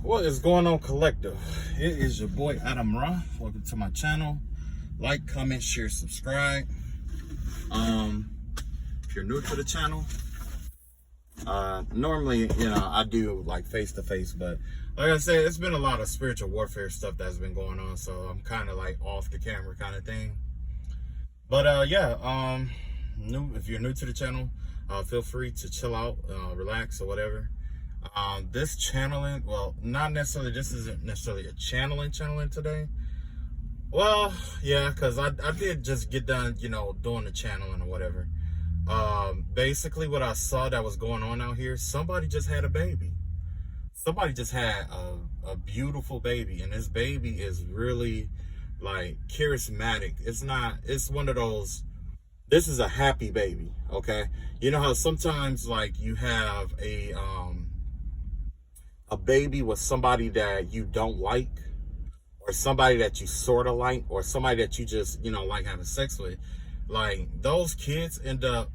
What is going on, collective? It is your boy Adam Ra. Welcome to my channel. Like, comment, share, subscribe. If you're new to the channel, normally, I do like face-to-face, but like I said, it's been a lot of spiritual warfare stuff that's been going on, so I'm kind of like off the camera kind of thing. But if you're new to the channel, feel free to chill out, relax or whatever. This channeling, well, not necessarily, this isn't necessarily a channeling today. Well, yeah, because I did just get done, doing the channeling or whatever. Basically what I saw that was going on out here, somebody just had a baby. Somebody just had a beautiful baby, and this baby is really like charismatic. It's one of those, this is a happy baby, okay? You know how sometimes like you have a baby with somebody that you don't like, or somebody that you sort of like, or somebody that you just, like having sex with. Like, those kids end up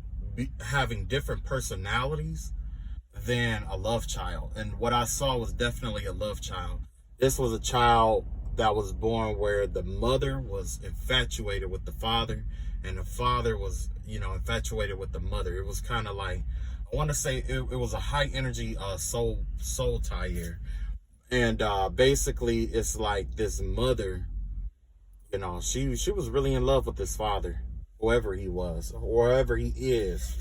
having different personalities than a love child. And what I saw was definitely a love child. This was a child that was born where the mother was infatuated with the father, and the father was, infatuated with the mother. It was kind of like, I want to say it was a high energy soul tie here. And basically it's like this mother, she was really in love with this father, whoever he was, wherever he is,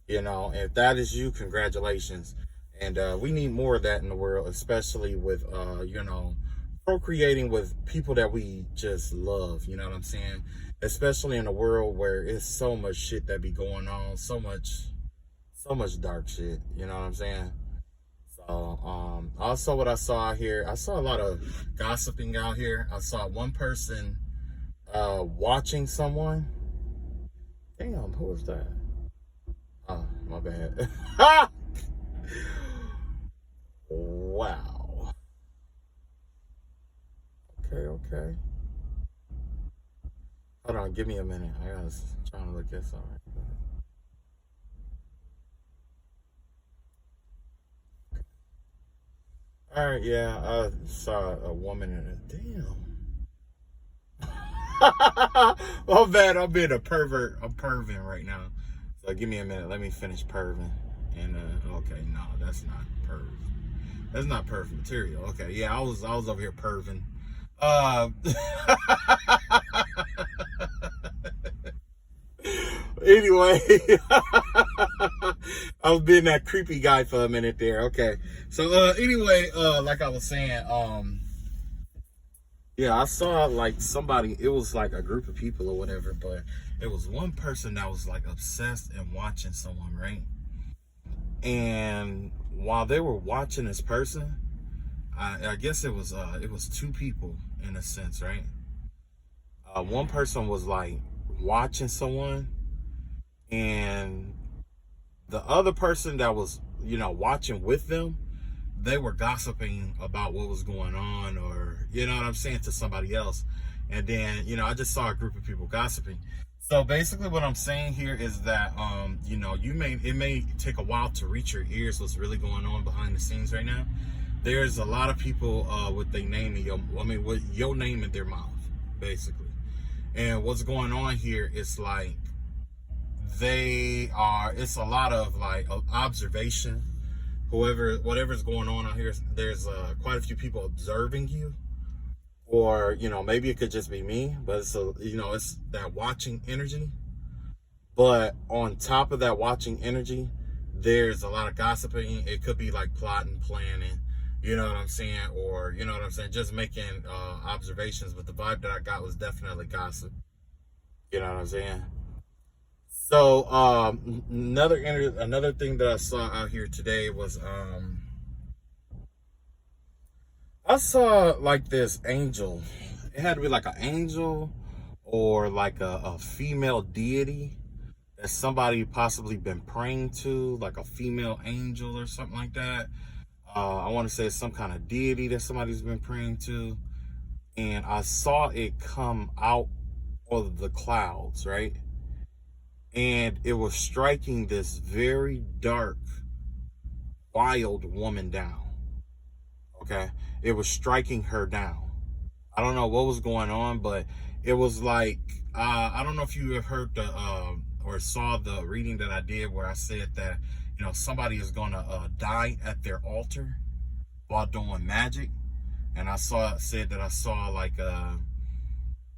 if that is you, congratulations. And we need more of that in the world, especially with procreating with people that we just love, you know what I'm saying? Especially in a world where it's so much shit that be going on, so much dark shit, you know what I'm saying? So also what I saw out here, I saw a lot of gossiping out here. I saw one person watching someone. Damn, who was that? Oh, my bad. Wow. Okay. Hold on, give me a minute. I was trying to look at something. All right, yeah, I saw a woman in a damn. Oh man, I'm being a pervert. I'm perving right now. So give me a minute. Let me finish perving. And okay, no, that's not perv. That's not perv material. Okay, yeah, I was over here perving. Anyway, I was being that creepy guy for a minute there. Okay. So anyway, like I was saying, yeah, I saw like somebody, it was like a group of people or whatever, but it was one person that was like obsessed and watching someone, right? And while they were watching this person, I guess it was two people in a sense, right? One person was like watching someone, and the other person that was, watching with them, they were gossiping about what was going on, or, you know what I'm saying, to somebody else. And then, I just saw a group of people gossiping. So basically what I'm saying here is that, it may take a while to reach your ears what's really going on behind the scenes right now. There's a lot of people with their name with your name in their mouth, basically. And what's going on here is like, it's a lot of like observation. Whatever's going on out here, there's quite a few people observing you, or maybe it could just be me, but it's it's that watching energy. But on top of that watching energy, there's a lot of gossiping. It could be like plotting, planning, you know what I'm saying, or just making observations. But the vibe that I got was definitely gossip, you know what I'm saying. So another thing that I saw out here today was I saw like this angel. It had to be like an angel or like a female deity that somebody possibly been praying to, like a female angel or something like that. I want to say it's some kind of deity that somebody's been praying to. And I saw it come out of the clouds, right? And it was striking this very dark, wild woman down. Okay. it was striking her down. I don't know what was going on, but it was like, I don't know if you have heard the or saw the reading that I did where I said that, you know, somebody is going to die at their altar while doing magic. And I said that I saw like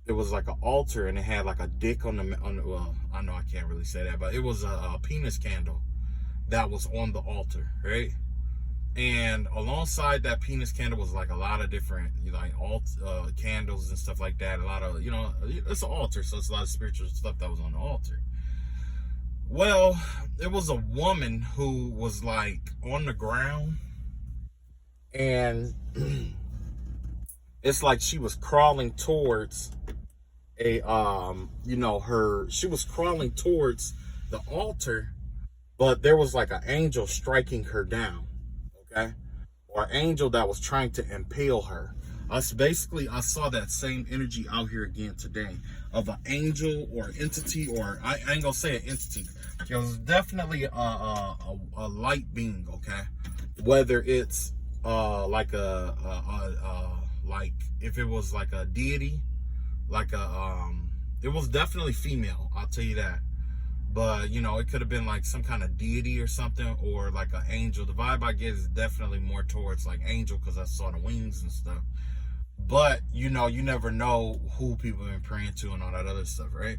it was like an altar, and it had like a dick on the well, I know I can't really say that, but it was a penis candle that was on the altar, right? And alongside that penis candle was like a lot of different, you know, like candles and stuff like that. A lot of, you know, it's an altar, so it's a lot of spiritual stuff that was on the altar. Well, it was a woman who was like on the ground, and it's like she was crawling towards a you know, she was crawling towards the altar, but there was like an angel striking her down, okay, or an angel that was trying to impale her. I saw that same energy out here again today of an angel or entity, or I ain't gonna say an entity. It was definitely a light being, okay, whether it's like like if it was like a deity, like it was definitely female, I'll tell you that. But you know, it could have been like some kind of deity or something, or like an angel. The vibe I get is definitely more towards like angel, because I saw the wings and stuff. But you know, you never know who people have been praying to and all that other stuff, right?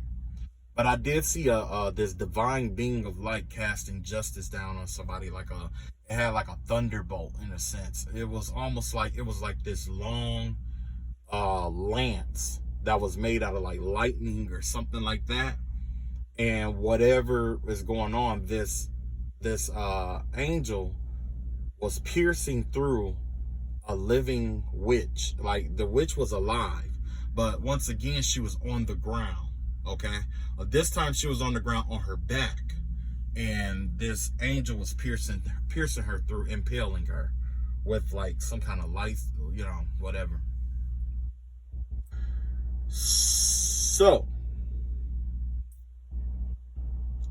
But I did see this divine being of light casting justice down on somebody, like it had like a thunderbolt in a sense. It was almost like, it was like this long lance that was made out of like lightning or something like that. And whatever is going on, this angel was piercing through a living witch. Like the witch was alive, but once again she was on the ground, okay? This time she was on the ground on her back, and this angel was piercing her through, impaling her with like some kind of light, you know, whatever. So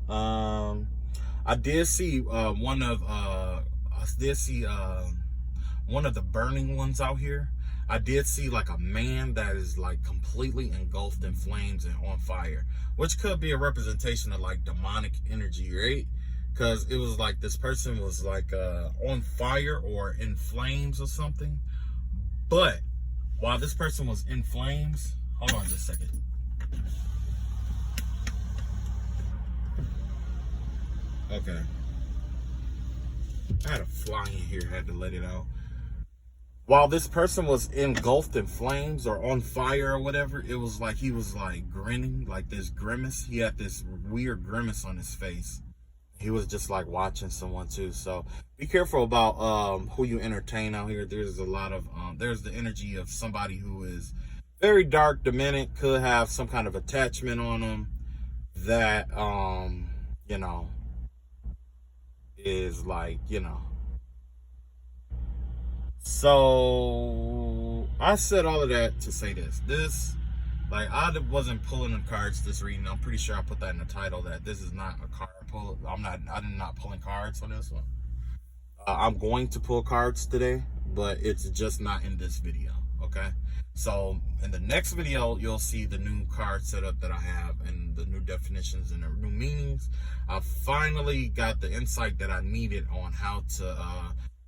I did see one of the burning ones out here. I did see like a man that is like completely engulfed in flames and on fire, which could be a representation of like demonic energy, right? Because it was like this person was like on fire or in flames or something. But while this person was in flames, hold on just a second. Okay. I had a fly in here, had to let it out. While this person was engulfed in flames or on fire or whatever, it was like he was like grinning, like this grimace. He had this weird grimace on his face. He was just like watching someone too. So be careful about who you entertain out here. There's a lot of there's the energy of somebody who is very dark, demonic, could have some kind of attachment on them that you know, is like, you know. So I said all of that to say this, like, I wasn't pulling the cards this reading. I'm pretty sure I put that in the title, that this is not a card pull. I'm not pulling cards on this one. I'm going to pull cards today, but it's just not in this video, okay? So in the next video, you'll see the new card setup that I have and the new definitions and the new meanings. I finally got the insight that I needed on how to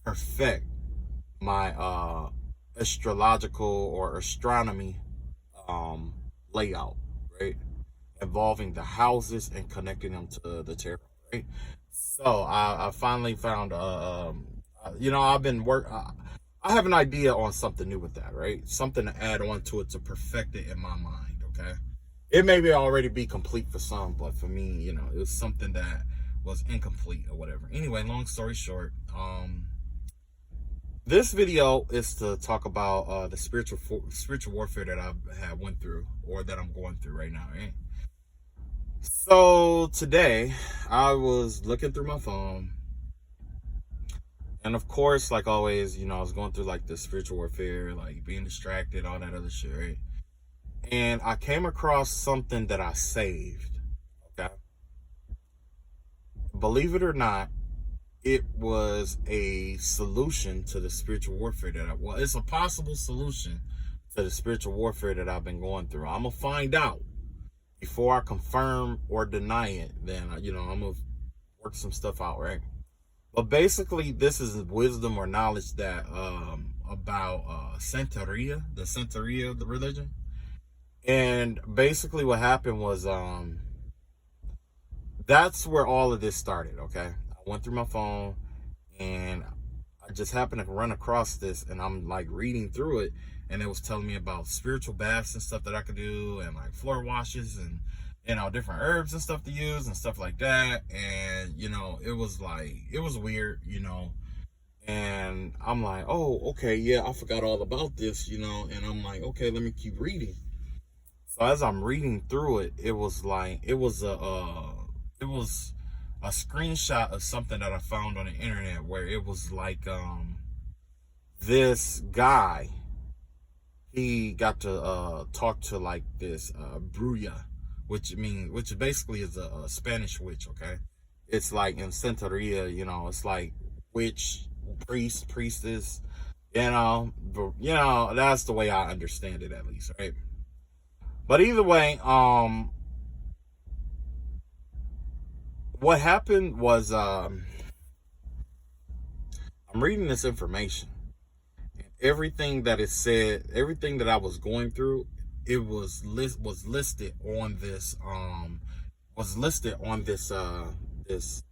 perfect my astrological or astronomy layout, right? Involving the houses and connecting them to the tarot, right? So I finally found, you know, I have an idea on something new with that, right? Something to add on to it to perfect it in my mind, okay? It may already be complete for some, but for me, you know, it was something that was incomplete or whatever. Anyway, long story short, this video is to talk about the spiritual warfare that I went through, or that I'm going through right now, right? So today, I was looking through my phone, and of course, like always, you know, I was going through like the spiritual warfare, like being distracted, all that other shit, right? And I came across something that I saved, okay? Believe it or not, it was a solution to the spiritual warfare that well, it's a possible solution to the spiritual warfare that I've been going through. I'm gonna find out before I confirm or deny it. Then I'm gonna work some stuff out, right? But basically, this is wisdom or knowledge that about Santeria, the religion. And basically, what happened was that's where all of this started. Okay, I went through my phone and I just happened to run across this, and I'm like reading through it, and it was telling me about spiritual baths and stuff that I could do, and like floor washes, and different herbs and stuff to use and stuff like that. And it was weird, and I'm like, oh, okay, yeah, I forgot all about this, and I'm like, okay, let me keep reading. So as I'm reading through it, it was a screenshot of something that I found on the internet where it was like this guy, he got to talk to like this Bruja, which basically is a Spanish witch. Okay, it's like in Santeria, it's like witch, priest, priestess, that's the way I understand it, at least, right? But either way, what happened was I'm reading this information, and everything that is said, everything that I was going through, it was listed on this this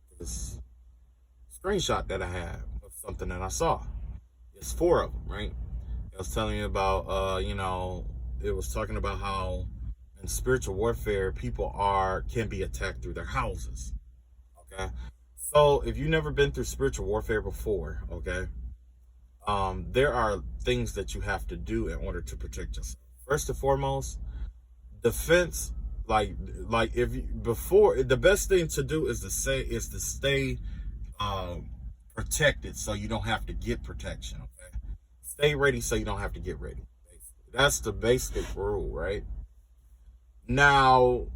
screenshot that I had of something that I saw. It's 4 of them, right? It was telling me about it was talking about how in spiritual warfare people can be attacked through their houses. Okay, so if you've never been through spiritual warfare before, okay, there are things that you have to do in order to protect yourself. First and foremost, defense. Like if you, before the best thing to do is to stay protected, so you don't have to get protection. Okay, stay ready so you don't have to get ready. Basically. That's the basic rule, right? Now,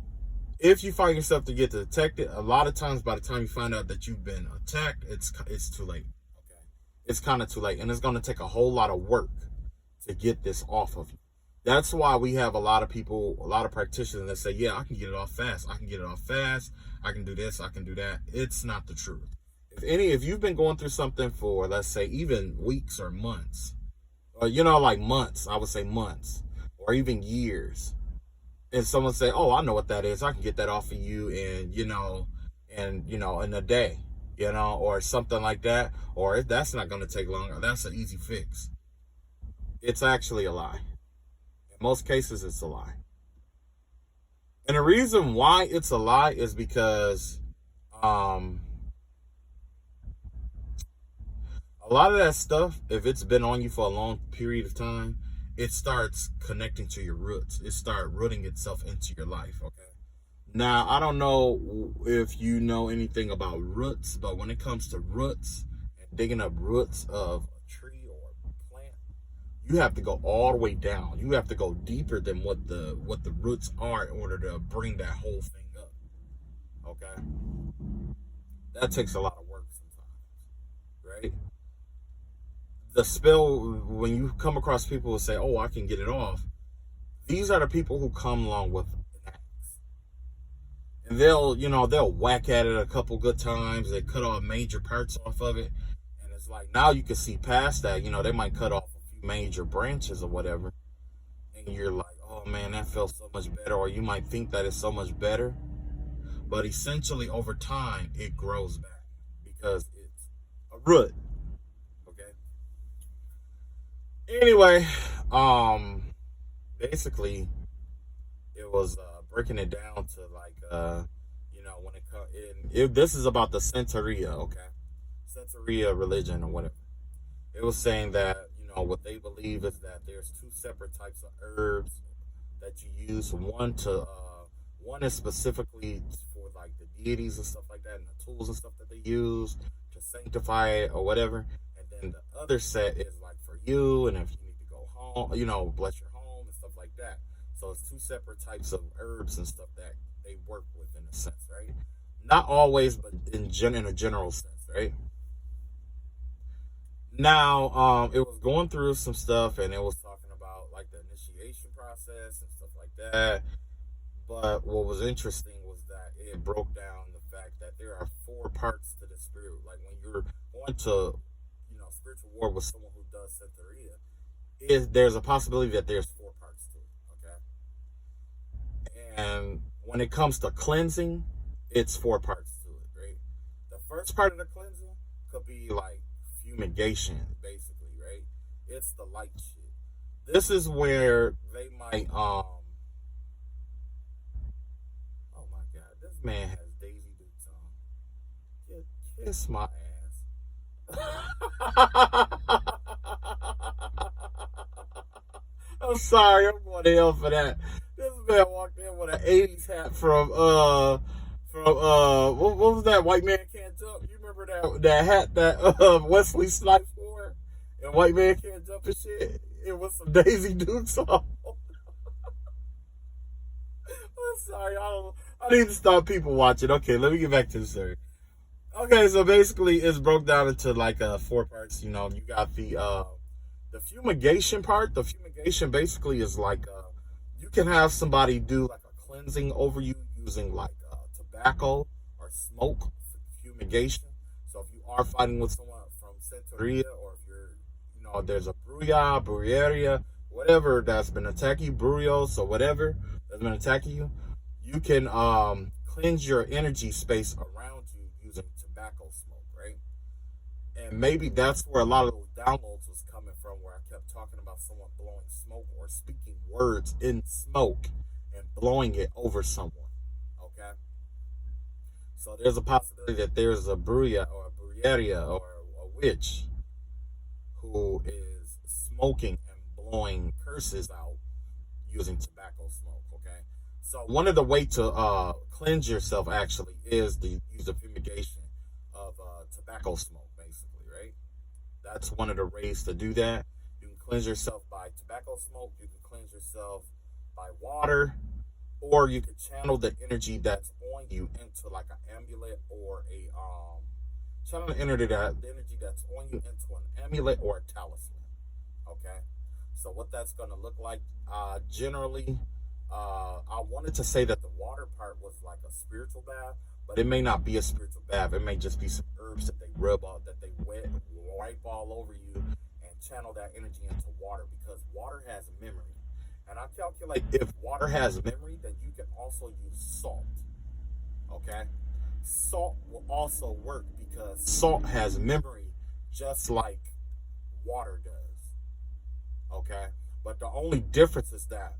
if you find yourself to get detected, a lot of times by the time you find out that you've been attacked, it's too late. Okay, it's kind of too late, and it's going to take a whole lot of work to get this off of you. That's why we have a lot of people, a lot of practitioners that say, yeah, I can get it off fast. I can get it off fast. I can do this. I can do that. It's not the truth. If you've been going through something for, let's say, even weeks or months, or, like months, I would say months, or even years, and someone say, oh, I know what that is. I can get that off of you in a day, or something like that. Or if that's not going to take long, that's an easy fix. It's actually a lie. In most cases, it's a lie. And the reason why it's a lie is because a lot of that stuff, if it's been on you for a long period of time, it starts connecting to your roots. It starts rooting itself into your life, okay? Now, I don't know if you know anything about roots, but when it comes to roots and digging up roots of a tree or a plant, you have to go all the way down. You have to go deeper than what the roots are in order to bring that whole thing up, okay? That takes a lot of work sometimes, right? The spell, when you come across people who say, oh, I can get it off, these are the people who come along with an axe. And they'll whack at it a couple good times. They cut off major parts off of it. And it's like, now you can see past that. They might cut off a few major branches or whatever. And you're like, oh man, that felt so much better. Or you might think that it's so much better. But essentially, over time, it grows back because it's a root. Anyway, basically, it was breaking it down to like, when it comes, this is about the Santeria, okay, Santeria religion or whatever. It was saying that what they believe is that there's 2 separate types of herbs that you use. One is specifically for like the deities and stuff like that, and the tools and stuff that they use to sanctify it or whatever. And then the other set is like for you, and if you need to go home, bless your home and stuff like that. So it's 2 separate types of herbs and stuff that they work with in a sense, right? Not always, but in a general sense, right? Now, it was going through some stuff, and it was talking about like the initiation process and stuff like that. But what was interesting was that it broke down the fact that there are four parts to the spirit. Like when you're going to, spiritual war with someone who does Santeria, there's a possibility that there's four parts to it. Okay, and when it comes to cleansing, it's four parts to it. Right, the first part of the cleansing could be like fumigation, basically. Right, it's the light shit. This is where they might Oh my God, this man has Daisy Dukes on. Kiss my ass. I'm sorry, I'm going to hell for that. This man walked in with an '80s hat what was that? White Man Can't Jump. You remember that hat that Wesley Snipes wore? And White Man Can't Jump and shit. It was some Daisy Dukes on. I'm sorry, I need to stop people watching. Okay, let me get back to the story. Okay, so basically it's broke down into like four parts. You got the fumigation part. The fumigation basically is like you can have somebody do like a cleansing over you using like tobacco or smoke fumigation. So if you are fighting with someone from Santeria, or if there's a brujeria, whatever that's been attacking you, brujos or whatever that's been attacking you, you can cleanse your energy space around you using tobacco smoke, right? And maybe that's where a lot of those downloads was coming from, where I kept talking about someone blowing smoke or speaking words in smoke and blowing it over someone. Okay, so there's a possibility that there's a bruja or a brujeria or a witch who is smoking and blowing curses out using tobacco smoke. Okay, so one of the way to cleanse yourself actually is to use the fumigation of tobacco smoke, basically, right? That's one of the ways to do that. You can cleanse yourself by tobacco smoke. You can cleanse yourself by water, or you can channel the energy that's on you into like an amulet or a channel the energy that's on you into an amulet or a talisman. Okay, so what that's gonna look like, generally, I wanted to say that the water part was like a spiritual bath, but it may not be a spiritual bath. It may just be some herbs that they rub out, that they wipe all over you, and channel that energy into water, because water has memory. And I calculate if water has memory, then you can also use salt. Okay, salt will also work because salt has memory, just like water does. Okay, but the only difference is that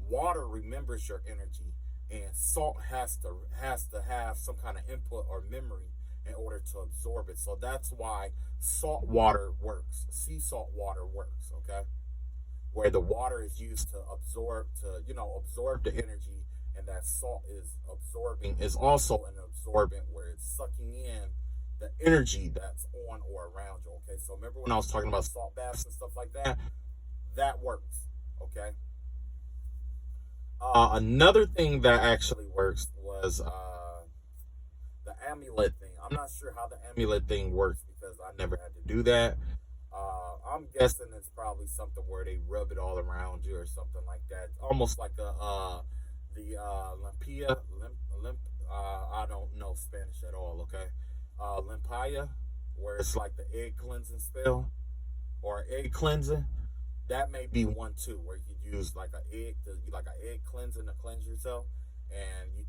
water remembers your energy, and salt has to have some kind of input or memory in order to absorb it. So that's why salt water works. Sea salt water works. Okay, where the water is used to absorb the energy, and that salt is absorbing, is also an absorbent, where it's sucking in the energy that's on or around you. Okay, so remember when I was talking about salt baths and stuff like that? That works. Okay. Another thing that actually works was the amulet thing. I'm not sure how the amulet thing works because I never had to do that. I'm guessing it's probably something where they rub it all around you or something like that, almost like the limpia. I don't know Spanish at all. Okay, limpia, where it's like the egg cleansing spell or egg cleansing. That may be one too, where you could use like an egg cleansing to cleanse yourself, and you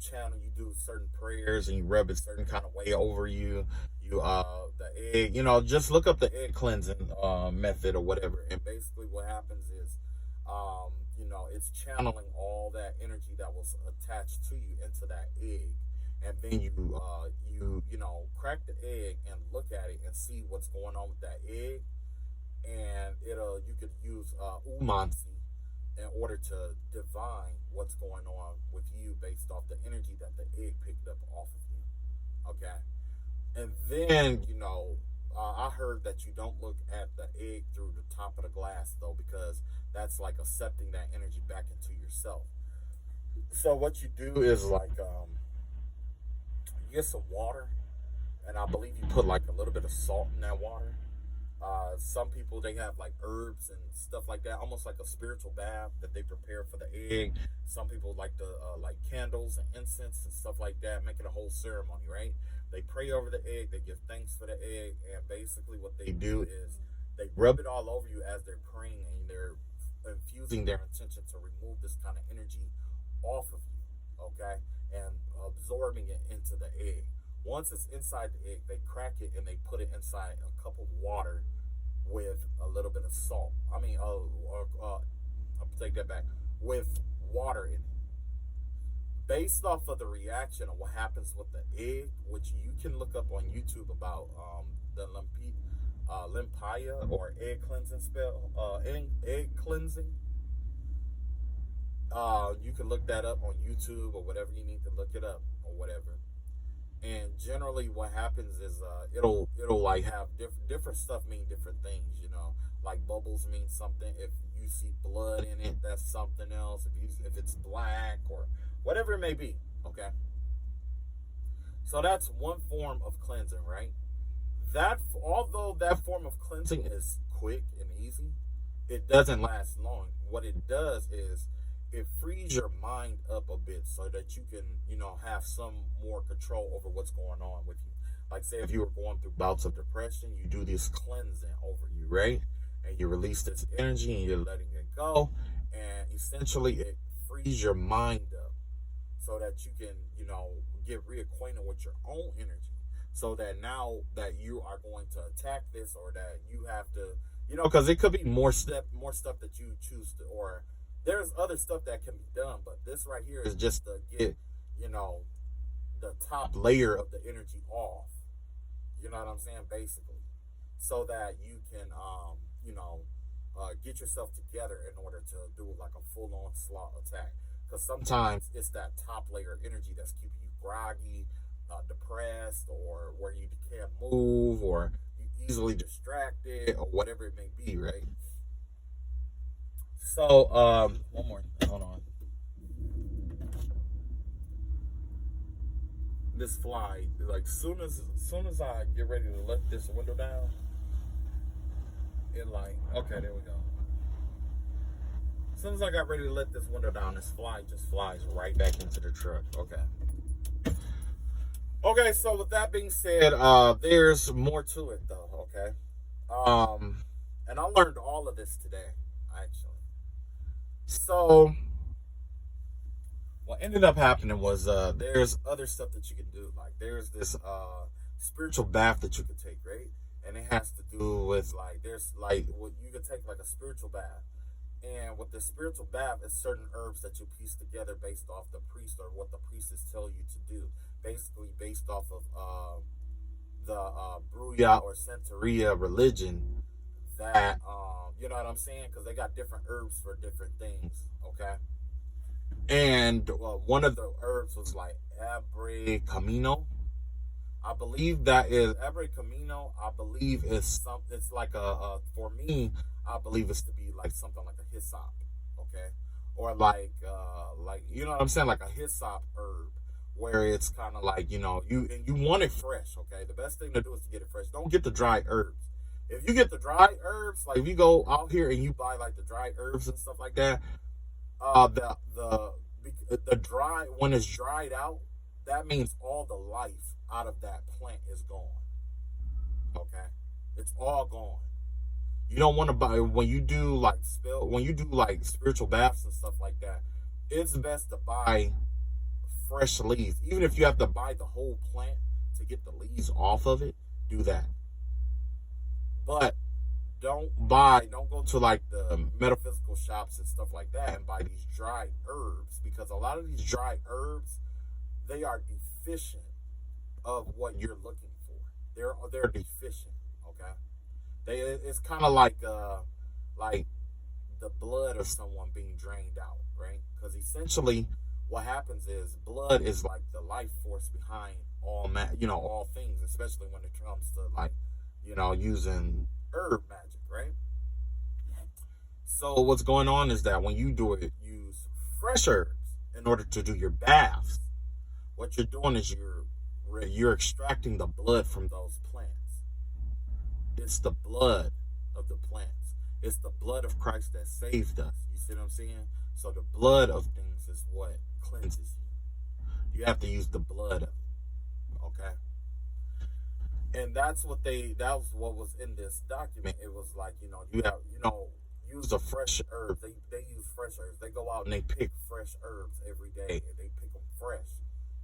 do certain prayers, and you rub it certain kind of way over you. The egg, just look up the egg cleansing method or whatever, and basically what happens is, it's channeling all that energy that was attached to you into that egg, and then crack the egg and look at it and see what's going on with that egg, and you could use umancy in order to divine what's going on with you based off the energy that the egg picked up off of you. Okay, and then I heard that you don't look at the egg through the top of the glass though, because that's like accepting that energy back into yourself. So what you do is like you get some water, and I believe you put like a little bit of salt in that water, Some people, they have like herbs and stuff like that, almost like a spiritual bath that they prepare for the egg. Some people like to like candles and incense and stuff like that, make it a whole ceremony, right? They pray over the egg, they give thanks for the egg, and basically what they do is they rub it all over you as they're praying, and they're infusing their intention to remove this kind of energy off of you, okay, and absorbing it into the egg. Once it's inside the egg, they crack it and they put it inside a cup of water with a little bit of salt. I'll take that back. With water in it. Based off of the reaction of what happens with the egg, which you can look up on YouTube about the limpia or egg cleansing spell, egg cleansing. You can look that up on YouTube or whatever you need to look it up or whatever. And generally, what happens is it'll like have different stuff mean different things. Like bubbles mean something. If you see blood in it, that's something else. If it's black or whatever it may be, okay. So that's one form of cleansing, right? That although that form of cleansing is quick and easy, it doesn't last long. What it does is it frees your mind up a bit so that you can, have some more control over what's going on with you. Like, say if you were going through bouts of depression, you do this cleansing over you, right? And you release this energy and you're letting it go. And essentially it frees your mind up so that you can, get reacquainted with your own energy. So that now that you are going to attack this, or that you have to, because it could be more stuff that you choose to, or there's other stuff that can be done, but this right here is just to get, the top layer of the energy off. You know what I'm saying? Basically. So that you can, get yourself together in order to do like a full-on slot attack. Because sometimes it's that top layer of energy that's keeping you groggy, depressed, or where you can't move, or you easily distracted, or whatever it may be, right? So, one more. Hold on. This fly, like, soon as I get ready to let this window down, it like, okay, there we go. As soon as I got ready to let this window down, this fly just flies right back into the truck. Okay. Okay, so with that being said, there's more to it though, okay? And I learned all of this today, actually. So what ended up happening was there's other stuff that you can do. Like there's this spiritual bath that you can take, right? And it has to do with like you can take like a spiritual bath. And with the spiritual bath, it's certain herbs that you piece together based off the priest or what the priestess tell you to do. Basically based off of the Bruya or Santeria religion that, you know what I'm saying? Because they got different herbs for different things, okay? And one of the herbs was like Abre Camino. I believe that is Abre Camino. I believe is something. It's like for me, I believe it's to be like something like a hyssop, okay, or like you know what I'm saying, like a hyssop herb, where it's kind of like you want it fresh, okay. The best thing to do is to get it fresh. Don't get the dry herbs. If you get the dry herbs, like if you go out here and you buy like the dry herbs and stuff like that, the dry, when it's dried out, that means all the life out of that plant is gone. Okay, it's all gone. You don't want to buy when you do like spiritual baths and stuff like that. It's best to buy fresh leaves, even if you have to buy the whole plant to get the leaves off of it. Do that, but don't go to like the metaphysical shops and stuff like that and buy these dry herbs, because a lot of these dry herbs, they are deficient of what you're looking for. They're deficient, okay? It's kind of like the blood of someone being drained out, right? Because essentially what happens is blood is like the life force behind all things, especially when it comes to like using herb magic, right? So what's going on is that when you do it, use fresh herbs in order to do your baths. What you're doing is you're extracting the blood from those plants. It's the blood of the plants. It's the blood of Christ that saved us. You see what I'm saying? So the blood of things is what cleanses you. You have to use the blood of it. Okay? And that was what was in this document. It was like, you have, use the fresh herbs. They use fresh herbs. They go out and they pick fresh herbs every day, and they pick them fresh,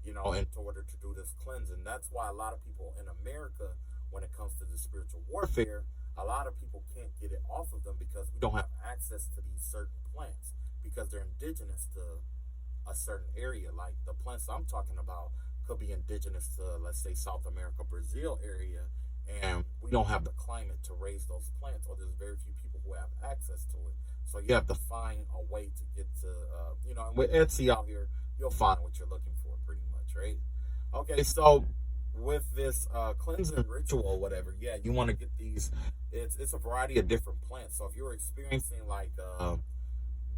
in order to do this cleansing. That's why a lot of people in America, when it comes to the spiritual warfare, a lot of people can't get it off of them because we don't have access to these certain plants because they're indigenous to a certain area. Like the plants I'm talking about could be indigenous to, let's say, South America, Brazil area, and we don't have the climate to raise those plants, or there's very few people who have access to it. So you have to find a way to get to, and with Etsy out here, you'll find what you're looking for pretty much, right? Okay, so with this cleansing ritual or whatever, yeah, you want to get these. It's a variety of different plants. So if you're experiencing like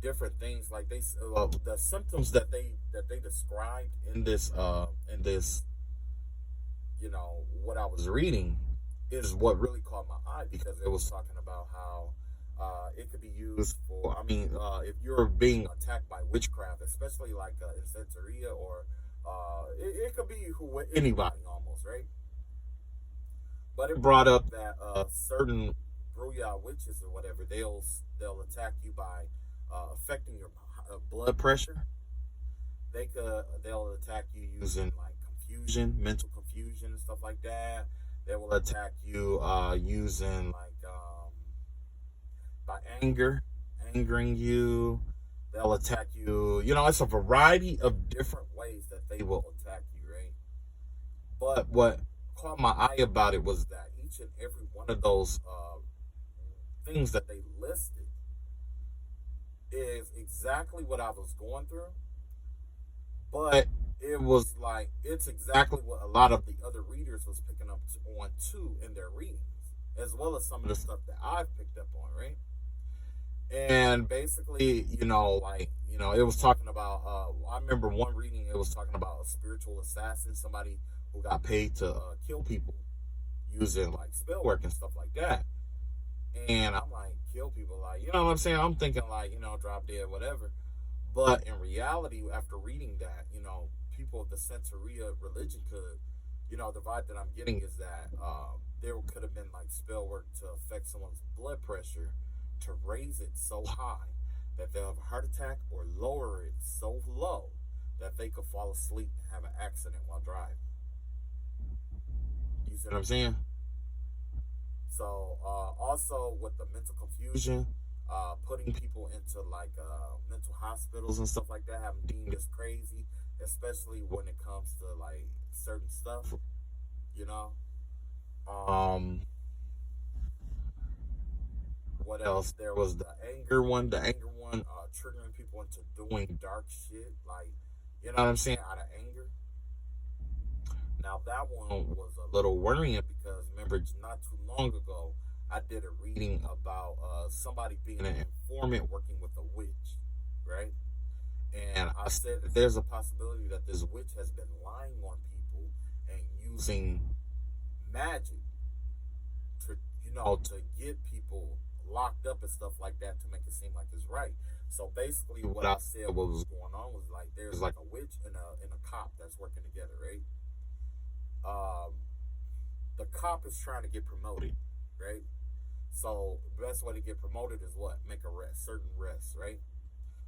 different things, like the symptoms that they described in this what I was reading is what really caught my eye, because it was talking about how it could be used for, if you're being attacked by witchcraft, especially like in Santeria, or it could be anybody almost, right? But it brought up that certain Bruja witches or whatever, they'll attack you by affecting your blood pressure. They'll attack you using like confusion, mental confusion, and stuff like that. They will attack you using like by angering you. They'll attack you. It's a variety of different ways that they will attack you, right? But what caught my eye about it was that each and every one of those things that they listed is exactly what I was going through, but it was like it's exactly what a lot of the other readers was picking up on too in their readings, as well as some of the stuff that I've picked up on, right? And basically, it was talking about. I remember one reading. It was talking about a spiritual assassin, somebody who got paid to kill people using like spell work and stuff like that. And I'm like, kill people, like, you know what I'm saying? I'm thinking like, drop dead, whatever. But in reality, after reading that, people of the Santeria religion could, the vibe that I'm getting is that there could have been like spell work to affect someone's blood pressure, to raise it so high that they'll have a heart attack, or lower it so low that they could fall asleep and have an accident while driving. You see what I'm saying? So also with the mental confusion, putting people into like mental hospitals and stuff like that, have them deemed as crazy, especially when it comes to like certain stuff, What else? There was the anger one. Triggering people into doing dark shit, like, you know what I'm saying, out of anger. Now that one was a little worrying because remember, not too long ago, I did a reading about somebody being an informant working with a witch, right? And I said that there's a possibility that this witch has been lying on people and using magic to, to get people locked up and stuff like that to make it seem like it's right. So basically, what I said, what was going on was like there's like a witch and a cop that's working together, right? The cop is trying to get promoted, right? So the best way to get promoted is what? Make certain arrests, right?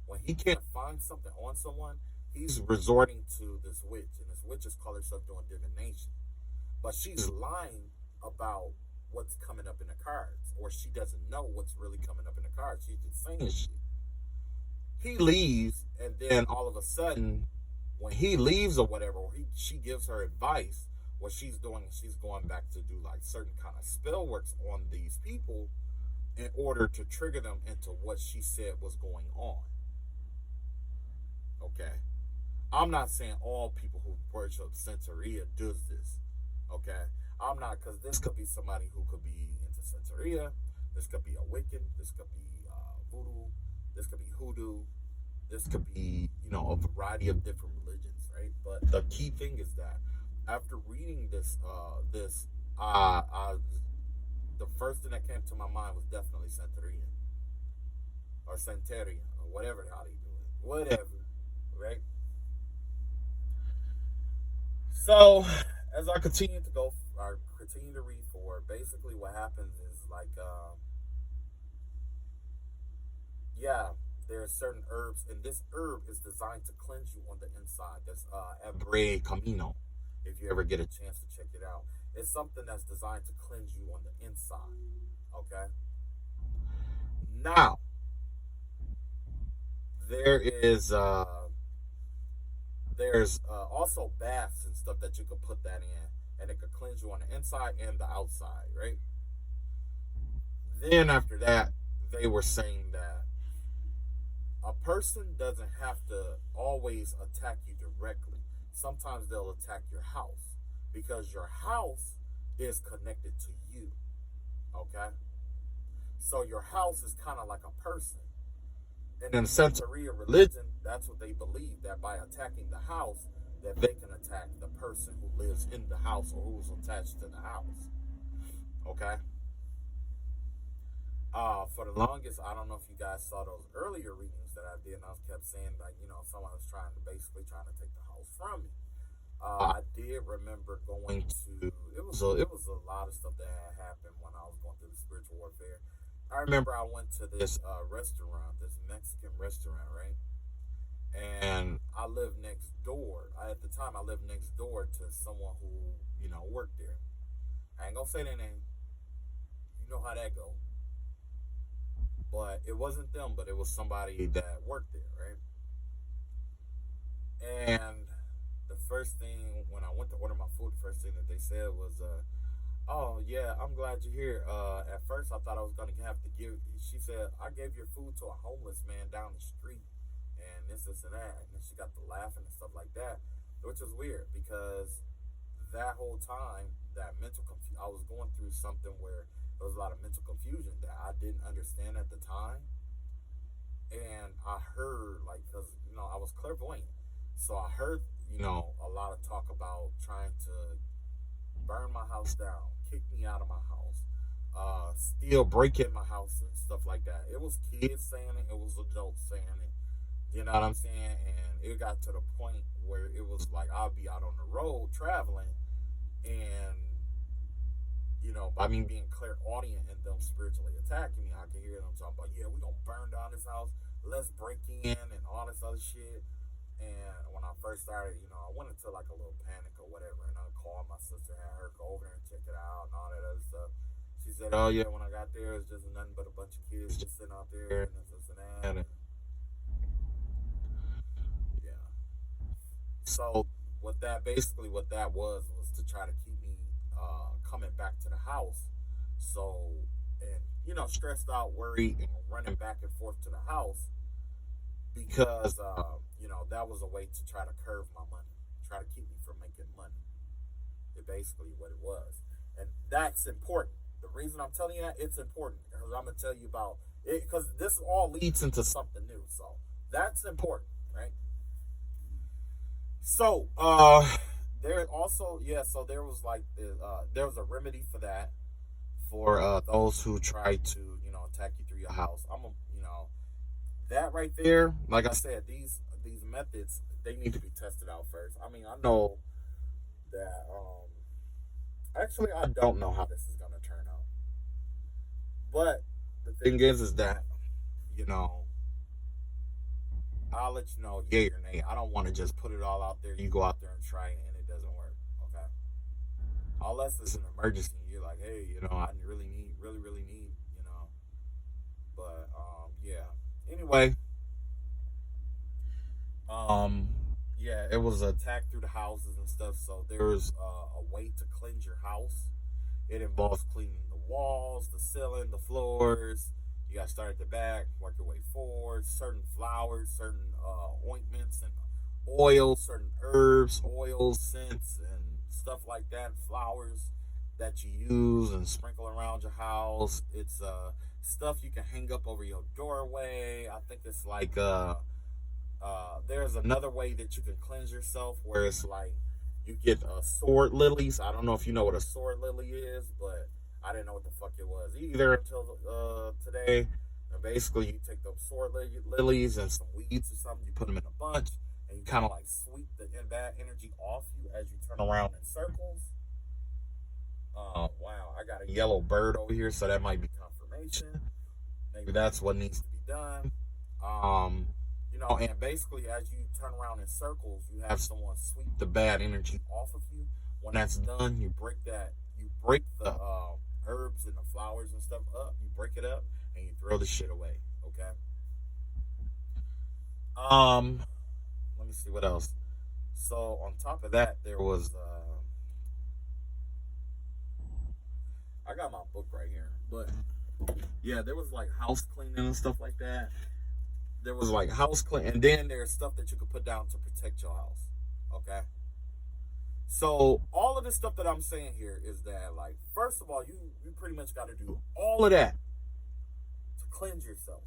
When he can't find something on someone, he's resorting to this witch, and this witch is calling herself doing divination, but she's lying about what's coming up in the cards, or she doesn't know what's really coming up in the cards. She's just saying shit. He leaves, and then all of a sudden, when he leaves or whatever, or she gives her advice, what she's doing is she's going back to do like certain kind of spell works on these people in order to trigger them into what she said was going on. Okay, I'm not saying all people who worship Santeria does this. Okay, I'm not, because this could be somebody who could be into Santeria. This could be a Wiccan. This could be voodoo. This could be hoodoo. This could be, a variety of different religions, right? But the key thing is that after reading this, I the first thing that came to my mind was definitely Santeria or Santeria or whatever how they do it. Whatever, right? So as I continue to go, I continue to read forward. Basically, what happens is like, yeah, there are certain herbs, and this herb is designed to cleanse you on the inside. That's Ebre Camino. If you ever get a chance to check it out, it's something that's designed to cleanse you on the inside. Okay. Now there is there's also baths and stuff that you could put that in, and it could cleanse you on the inside and the outside, right? Then after that, they were saying that a person doesn't have to always attack you directly. Sometimes they'll attack your house because your house is connected to you. Okay? So your house is kind of like a person. And in Santeria religion, that's what they believe, that by attacking the house, that they can attack the person who lives in the house or who's attached to the house. Okay? For the longest, I don't know if you guys saw those earlier readings that I did, and I kept saying like, someone was trying to take the house from me. I did remember going to it was a lot of stuff that had happened when I was going through the spiritual warfare. I remember I went to this restaurant, this Mexican restaurant, right? And I lived next door. At the time, I lived next door to someone who worked there. I ain't gonna say their name. You know how that go. But it wasn't them, but it was somebody that worked there, right? And the first thing when I went to order my food, the first thing that they said was, "Oh yeah, I'm glad you're here." At first, I thought I was gonna have to give. She said, "I gave your food to a homeless man down the street, and this and that." And then she got to laughing and stuff like that, which was weird because that whole time, I was going through something where there was a lot of mental confusion that I didn't understand at the time, and I heard because I was clairvoyant, so I heard a lot of talk about trying to burn my house down, kick me out of my house, steal, break in my house, and stuff like that. It was kids saying it, it was adults saying it. You know what I'm saying? And it got to the point where it was like I'll be out on the road traveling, and by me being clairaudient and them spiritually attacking me, I can hear them talking about, "Yeah, we're gonna burn down this house, let's break in," and all this other shit. And when I first started, I went into like a little panic or whatever, and I called my sister, had her go over there and check it out and all that other stuff. She said, "Oh yeah, when I got there, it's just nothing but a bunch of kids just sitting out there and this and that." And yeah. So what that was to try to keep me coming back to the house. So and stressed out, worried, and running back and forth to the house because that was a way to try to curve my money, try to keep me from making money. It basically what it was, and that's important. The reason I'm telling you that it's important because I'm gonna tell you about it because this all leads into something new. So that's important, right? So there also so there was like there was a remedy for that for those who try to attack you through your house. That right there, like I said, these methods they need to be tested out first. I mean, I know that actually I don't know how this is gonna turn out, but the thing is that you know I'll let you know yay or nay. I don't want to just put it all out there. You go out there and try it and it doesn't work. Okay, unless it's an emergency, you're like, hey, I really need, but yeah. Anyway, um, yeah, it was attacked through the houses and stuff. So there's a way to cleanse your house. It involves cleaning the walls, the ceiling, the floors. You got to start at the back, work your way forward. Certain flowers, certain ointments and oils, certain herbs, oils, scents, and stuff like that. Flowers that you use and sprinkle around your house. It's stuff you can hang up over your doorway. I think it's like there's another way that you can cleanse yourself where it's like you get sword lilies. I don't know if you know what a sword lily is, but I didn't know what the fuck it was either until today. And basically, you take those sword lilies and some weeds or something, you put them in a bunch, and you kind of like sweep the bad energy off you as you turn around in circles. Wow, I got a yellow bird over here, so that might be confirmation. Maybe that's what needs to be done. And basically, as you turn around in circles, you have someone sweep the bad energy off of you. When that's done, you break the herbs and the flowers and stuff up. You break it up and you throw the shit away. Okay. Let me see what else. So on top of that, there was I got my book right here, but yeah, there was like house cleaning and stuff like that. There was like house clean, and then there's stuff that you could put down to protect your house. Okay. So all of this stuff that I'm saying here is that, like, first of all, you pretty much got to do all of that to cleanse yourself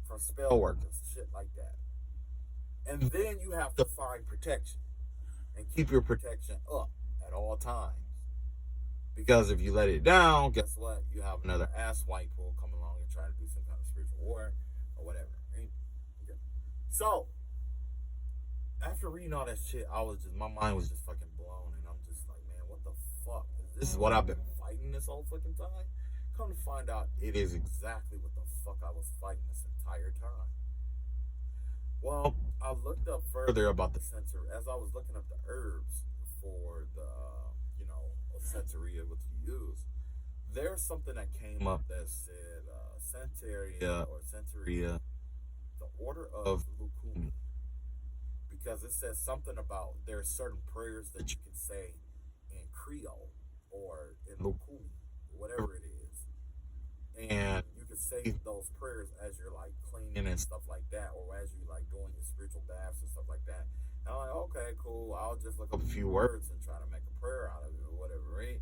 from spell work and shit like that. And then you have to find protection and keep your protection up at all times. Because if you let it down, guess what? You have another ass white pool come along and try to do some kind of spiritual war or whatever. Right? Okay. So after reading all that shit, my mind was just fucking blown, and I'm just like, man, what the fuck? This is what I've been fighting this whole fucking time? Come to find out, it is exactly what the fuck I was fighting this entire time. Well, I looked up further about the sensory. As I was looking up the herbs for the, sensoria, what you use, there's something that came up that said sensoria, the order of Lukumi. Because it says something about there are certain prayers that you can say in Creole or in Lukumi, whatever it is. And you can say those prayers as you're like cleaning and stuff like that, or as you like doing your spiritual baths and stuff like that. And I'm like, okay, cool. I'll just look up a few words and try to make a prayer out of it or whatever, right?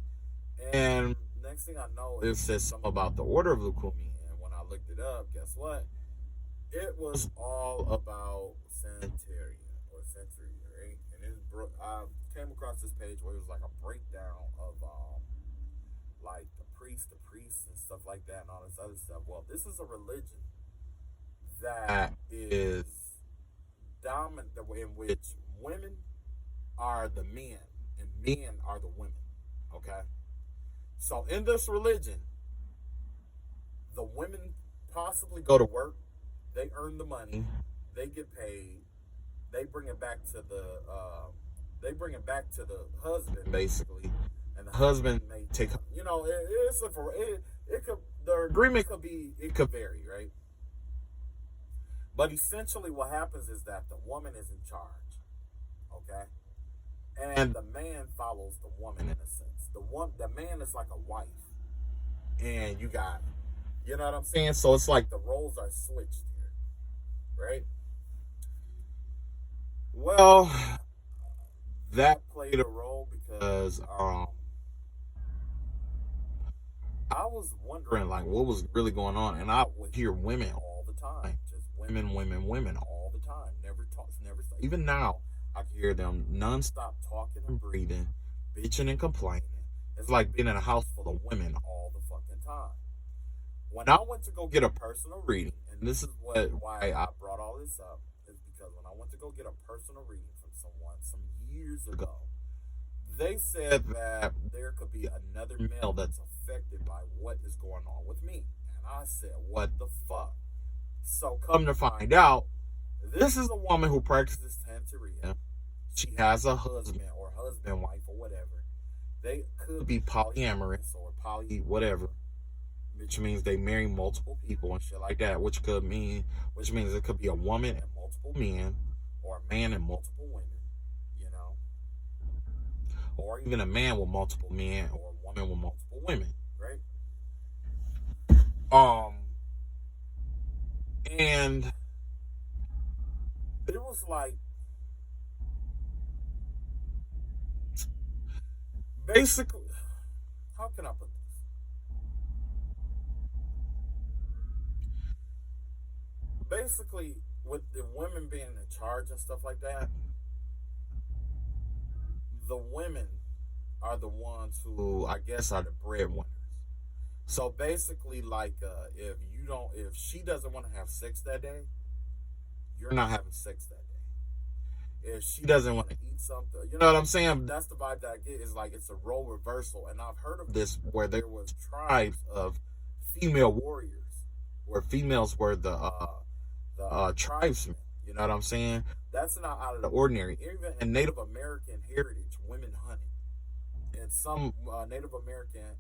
And next thing I know, it says something about the order of Lukumi. And when I looked it up, guess what? It was all about Santeria. Sensory, right? And I came across this page where it was like a breakdown of like the priests and stuff like that and all this other stuff. Well, this is a religion that is dominant, in which women are the men and men are the women. Okay? So in this religion, the women possibly go to work, they earn the money, they get paid, they bring it back to the husband, basically, and the husband may take, the agreement could vary, right? But essentially what happens is that the woman is in charge, okay? And the man follows the woman in a sense. The man is like a wife, and you got, you know what I'm saying? So it's like the roles are switched here, right? Well, that played a role because I was wondering like what was really going on, and I would hear women all the time, just women all the time, never stop. Even now, I can hear them nonstop talking and breathing, bitching and complaining. It's like being in a house full of women all the fucking time. When I went to go get a personal reading, and this is why I brought all this up, is because when I went to go get a personal reading from someone some years ago, they said that there could be another male that's affected by what is going on with me. And I said, what the fuck? So come to find out, this is a woman who practices Santeria. She has a husband or husband, wife, or whatever. They could be polyamorous or poly whatever, which means they marry multiple people and shit like that, which means it could be a woman and multiple men, or a man and multiple women, or even a man with multiple men, or a woman with multiple women, right? And it was like, basically, how can I put this? Basically, with the women being in charge and stuff like that, the women are the ones who, I guess, are the breadwinners. So basically, like, if she doesn't want to have sex that day, you're not having sex that day. If she doesn't want to eat something, you know what I'm saying? That's the vibe that I get. Is like it's a role reversal, and I've heard of this where there was tribes of female warriors, where females were the tribesmen. You know what I'm saying? That's not out of the ordinary. Even in Native American heritage, women hunted. And some Native American,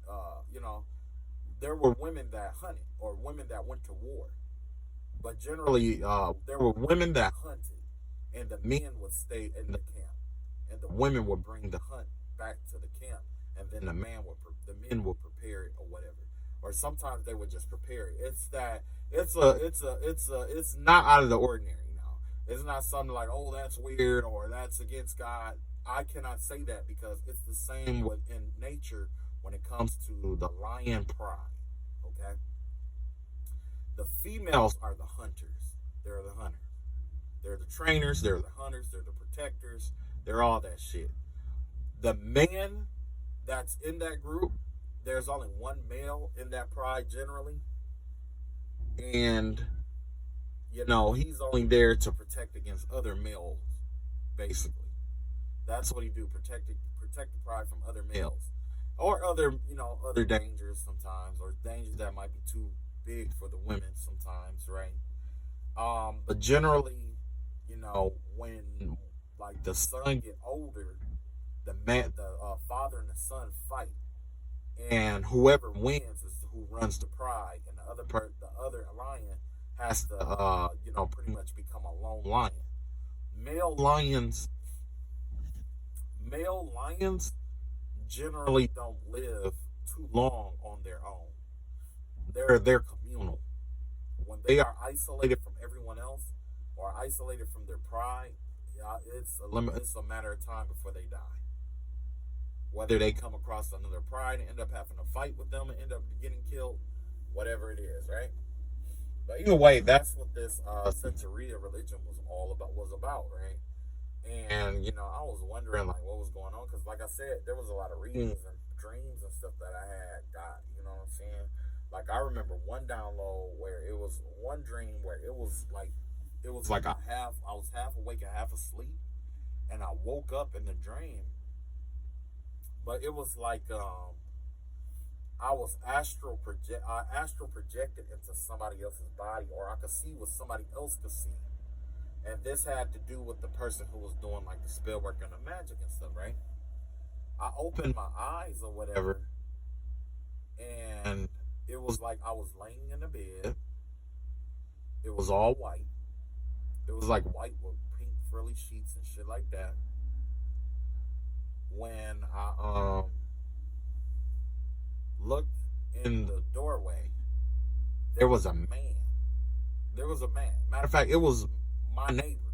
there were women that hunted or women that went to war. But generally, there were women that hunted, and the men would stay in the camp, and the women would bring the hunt back to the camp, and then the men would prepare it or whatever, or sometimes they would just prepare it. It's not out of the ordinary now. It's not something like, oh, that's weird or that's against God. I cannot say that because it's the same in nature when it comes to the lion pride. Okay, the females are the hunters. They're the hunters. They're the trainers. They're the hunters. They're the protectors. They're all that shit. The man that's in that group, there's only one male in that pride generally, and he's only there to protect against other males, basically. That's what he do, protect the pride from other males. Or other dangers sometimes, or dangers that might be too big for the women sometimes, right? But generally, when like the son get older, the father and the son fight, and whoever wins is who runs the pride, and the other lion has to pretty much become a lone lion. Male lions generally don't live too long on their own. They're communal. When they are isolated from everyone else or isolated from their pride, it's a matter of time before they die. Whether they come across another pride and end up having to fight with them and end up getting killed, whatever it is, right? But either way, that's what this Santeria religion was about, right? And I was wondering like what was going on because, like I said, there was a lot of readings and dreams and stuff that I had got. You know what I'm saying? Like I remember one download where it was one dream where it was like I was half awake and half asleep, and I woke up in the dream. But it was like I was astral projected into somebody else's body, or I could see what somebody else could see. And this had to do with the person who was doing like the spell work and the magic and stuff, right? I opened my eyes or whatever, and it was like I was laying in a bed. It was all white. It was like white with pink frilly sheets and shit like that. When I looked in the doorway, there was a man. Matter of fact, it was my neighbor.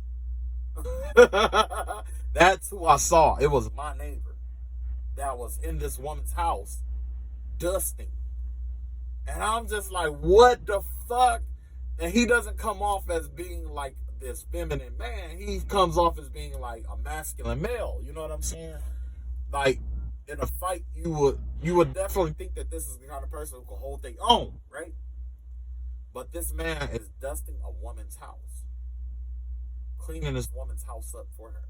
That's who I saw. It was my neighbor that was in this woman's house dusting. And I'm just like, what the fuck? And he doesn't come off as being like this feminine man. He comes off as being like a masculine male. You know what I'm saying? Like in a fight, you would definitely think that this is the kind of person who can hold their own, right? But this man is dusting a woman's house, cleaning this woman's house up for her.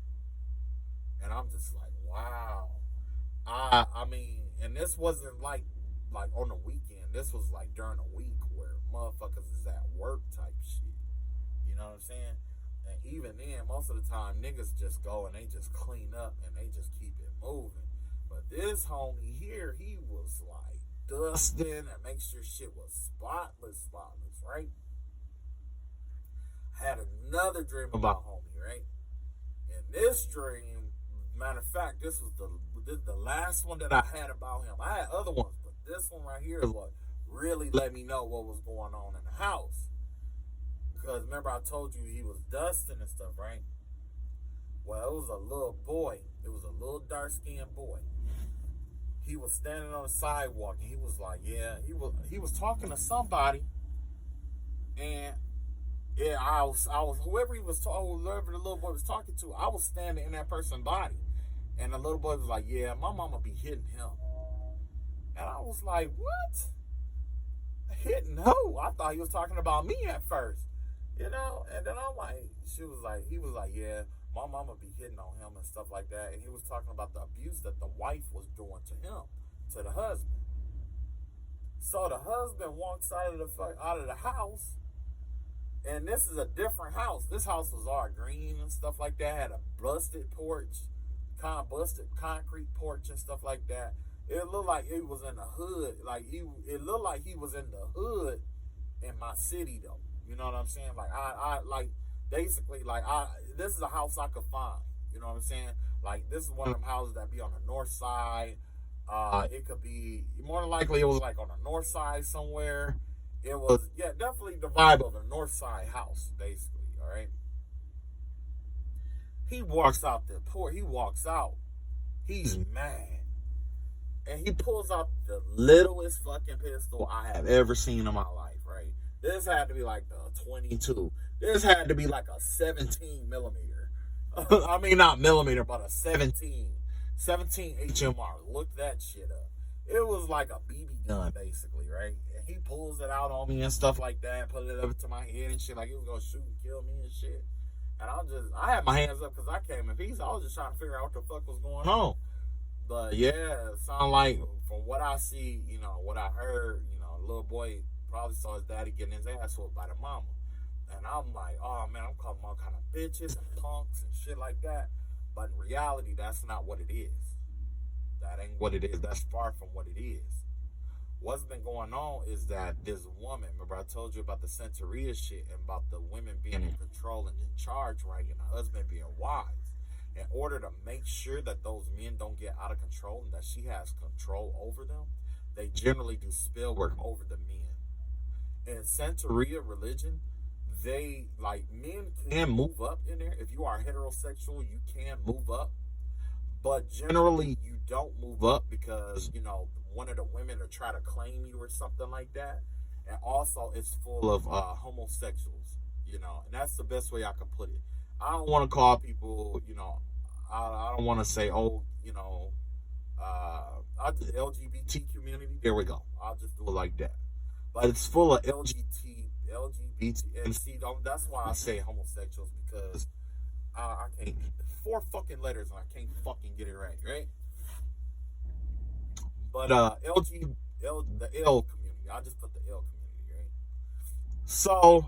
And I'm just like, wow. I mean, and this wasn't like on the weekend. This was like during a week where motherfuckers is at work type shit. You know what I'm saying? And even then, most of the time, niggas just go and they just clean up and they just keep it moving. But this homie here, he was like dusting and make sure shit was spotless, right? Had another dream about homie, right? And this dream, matter of fact, this was the last one that I had about him. I had other ones, but this one right here is what really let me know what was going on in the house. Because remember I told you he was dusting and stuff, right? Well, it was a little boy. It was a little dark-skinned boy. He was standing on the sidewalk and he was like, yeah, he was talking to somebody. And yeah, I was whoever the little boy was talking to, I was standing in that person's body. And the little boy was like, yeah, my mama be hitting him. And I was like, what? Hitting who? I thought he was talking about me at first, you know. And then I'm like, he was like, yeah, my mama be hitting on him and stuff like that. And he was talking about the abuse that the wife was doing to him, to the husband. So the husband walks out of the house, and this is a different house. This house was all green and stuff like that. Had a busted porch, kind of busted concrete porch and stuff like that. It looked like it was in the hood. It looked like he was in the hood in my city though. You know what I'm saying? Like I like basically like this is a house I could find. You know what I'm saying? Like this is one of them houses that be on the north side. It could be more than likely it was like on the north side somewhere. It was definitely the vibe of a north side house, basically. All right. He walks out the port. He walks out. He's mad. And he pulls out the littlest fucking pistol I have ever seen in my life, right? This had to be like the 22. This had to be like a 17 millimeter. I mean, not millimeter, but a 17 HMR. Look that shit up. It was like a BB gun, basically, right? And he pulls it out on me and stuff like that, put it up to my head and shit, like he was gonna shoot and kill me and shit. And I had my hands up because I came in peace. I was just trying to figure out what the fuck was going on. But yeah, it sounded like from what I see, you know, what I heard, you know, the little boy probably saw his daddy getting his ass whooped by the mama. And I'm like, oh man, I'm calling them all kind of bitches and punks and shit like that. But in reality, that's not what it is. That ain't what it is. That's far from what it is. What's been going on is that this woman, remember I told you about the Santeria shit and about the women being in control and in charge, right? And the husband being wise. In order to make sure that those men don't get out of control and that she has control over them, they generally do spell work over the men. In Santeria religion, men can move up in there. If you are heterosexual, you can move up. But generally, you don't move up because, you know, one of the women will try to claim you or something like that. And also, it's full of homosexuals, you know. And that's the best way I can put it. I don't want to call people, you know, I don't want to say, oh, you know, the LGBT community. There we go. I'll just do it like that. But it's full of LGBT, and see, that's why I say homosexuals, because I can't, 4 fucking letters and I can't fucking get it right? But the L community, I just put the L community, right? So,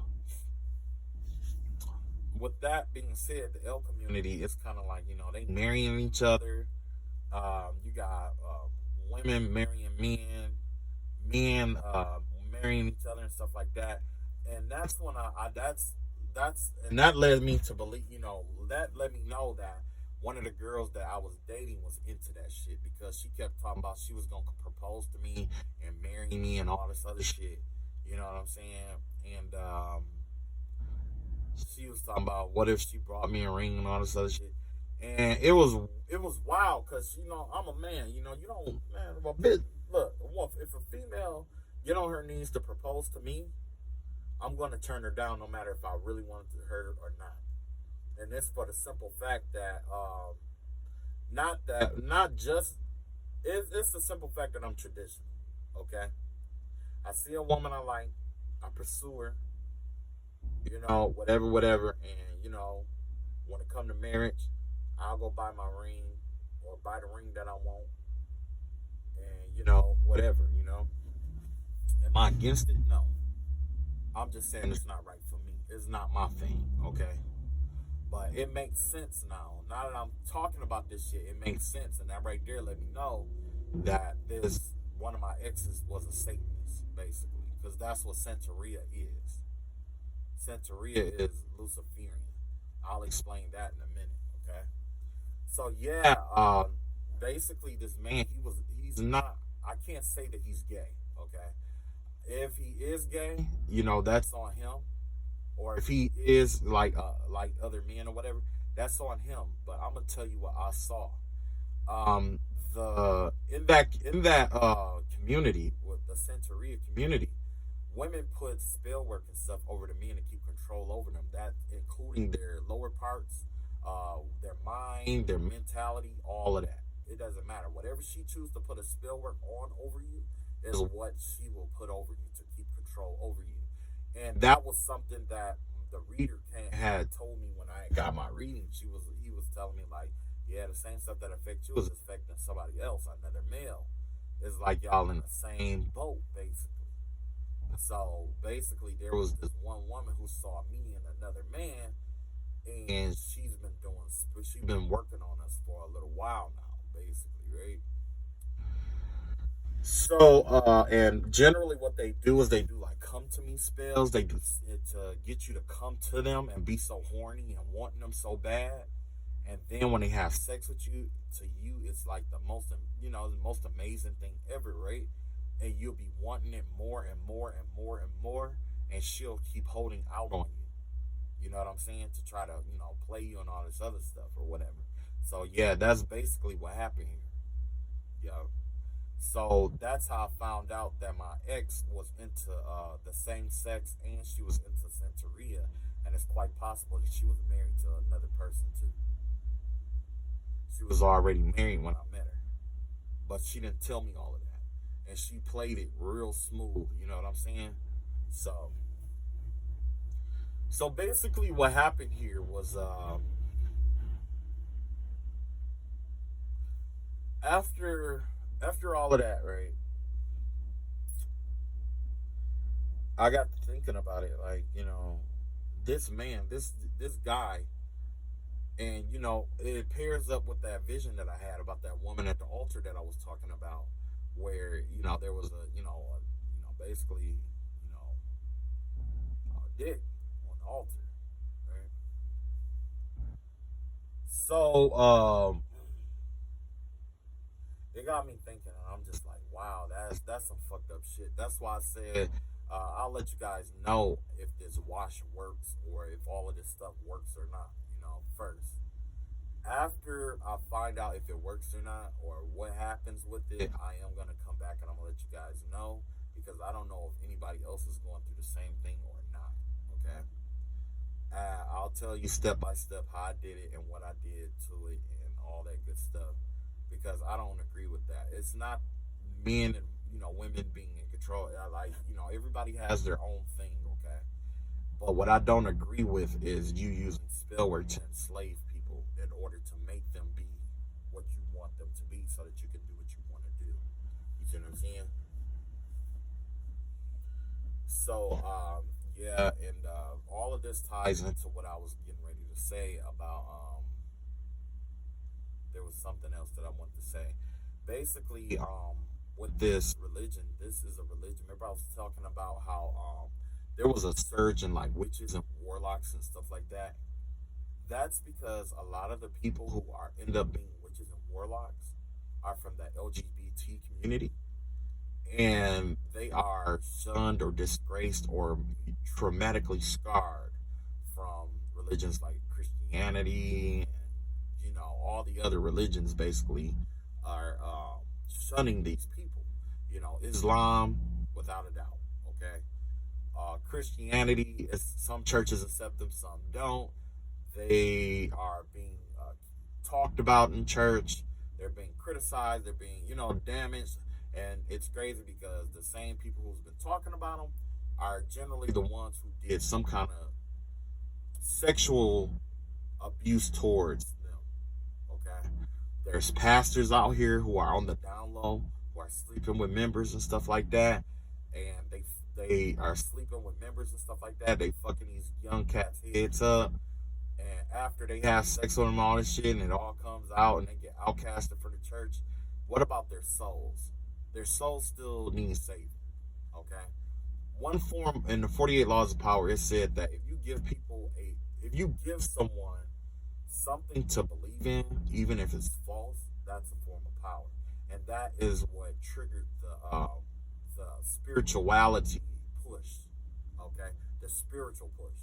with that being said, the L community is kind of like, you know, they marrying each other. You got women marrying men marrying each other and stuff like that. And that's when and that led me to believe, you know, that let me know that one of the girls that I was dating was into that shit, because she kept talking about she was gonna propose to me and marry me and all this other shit. You know what I'm saying? And she was talking about what if she brought me a ring and all this other shit. And it was wild, because, you know, I'm a man. You know, you don't, man, well, bitch, look, if a female get on her knees to propose to me, I'm going to turn her down no matter if I really wanted to hurt her or not. And it's for the simple fact that, it's the simple fact that I'm traditional, okay? I see a woman I like, I pursue her, you know, whatever, and, you know, when it comes to marriage, I'll go buy my ring, or buy the ring that I want, and, you know, whatever, you know. Am I against it? No. I'm just saying it's not right for me. It's not my thing, okay? But it makes sense now. Now that I'm talking about this shit, it makes sense. And that right there let me know that one of my exes was a Satanist, basically. Because that's what Santeria is. Santeria is Luciferian. I'll explain that in a minute, okay? So, yeah, basically this man, he's not, I can't say that he's gay, okay? If he is gay, you know, that's on him. Or if he is like other men or whatever, that's on him. But I'm gonna tell you what I saw. In that community, with the Santeria community, women put spell work and stuff over the men to keep control over them. That including their lower parts, their mind, their mentality, all of that. It doesn't matter. Whatever she chooses to put a spell work on over you, is what she will put over you to keep control over you. And that was something that the reader had told me when I got my reading. He was telling me like, yeah, the same stuff that affects you is affecting somebody else, another male. It's like y'all in the same boat, basically. So basically, there was this one woman who saw me and another man, and she's been working on us for a little while now, basically, right? So, and generally, what they do is they do like come to me spells. They do it to get you to come to them and be so horny and wanting them so bad. And then when they have sex with you, to you, it's like the most amazing thing ever, right? And you'll be wanting it more and more and more and more, and she'll keep holding out on you. You know what I'm saying? To try to, play you and all this other stuff or whatever. So yeah, that's basically what happened here. Yeah. So that's how I found out that my ex was into the same sex and she was into Santeria, and it's quite possible that she was married to another person too. She was already married when I met her, but she didn't tell me all of that, and she played it real smooth. You know what I'm saying? So, so basically, what happened here was after all of that, right? I got to thinking about it, like this man, this guy, and it pairs up with that vision that I had about that woman at the altar that I was talking about, where there was basically a dick on the altar, right? So it got me thinking, and I'm just like, wow, that's some fucked up shit. That's why I said I'll let you guys know if this wash works or if all of this stuff works or not. First, after I find out if it works or not or what happens with it, I am gonna come back and I'm gonna let you guys know, because I don't know if anybody else is going through the same thing or not. Okay, I'll tell you step by step how I did it and what I did to it and all that good stuff, because I don't agree with that. It's not men and women being in control. Everybody has their own thing, okay? But what I don't agree with is you using spell work to enslave people in order to make them be what you want them to be, so that you can do what you want to do. You see what I'm saying? So yeah, and all of this ties into what I was getting ready to say about there was something else that I wanted to say. Basically, with this religion, this is a religion. Remember, I was talking about how there was a surge in like witches and warlocks and stuff like that. That's because a lot of the people who are end up being witches and warlocks are from the LGBT community, and they are shunned or disgraced or traumatically scarred from religions like Christianity and all the other religions. Basically, are shunning these people. Islam, without a doubt. Okay, Christianity is, some churches accept them, some don't. They are being talked about in church. They're being criticized. They're being damaged, and it's crazy because the same people who's been talking about them are generally the ones who did some kind of sexual abuse towards them. Okay, there's pastors out here who are on the down low, who are sleeping with members and stuff like that, and they are sleeping with members and stuff like that. They fucking these young cats' heads up, and after they have sex with them, all this shit, and it all comes out, and they get outcasted from the church. What about their souls? Their souls still need saving. Okay. One form in the 48 Laws of Power, it said that if you give someone something to believe in, even if it's false, that's a form of power, and that is what triggered the spirituality push. Okay, the spiritual push.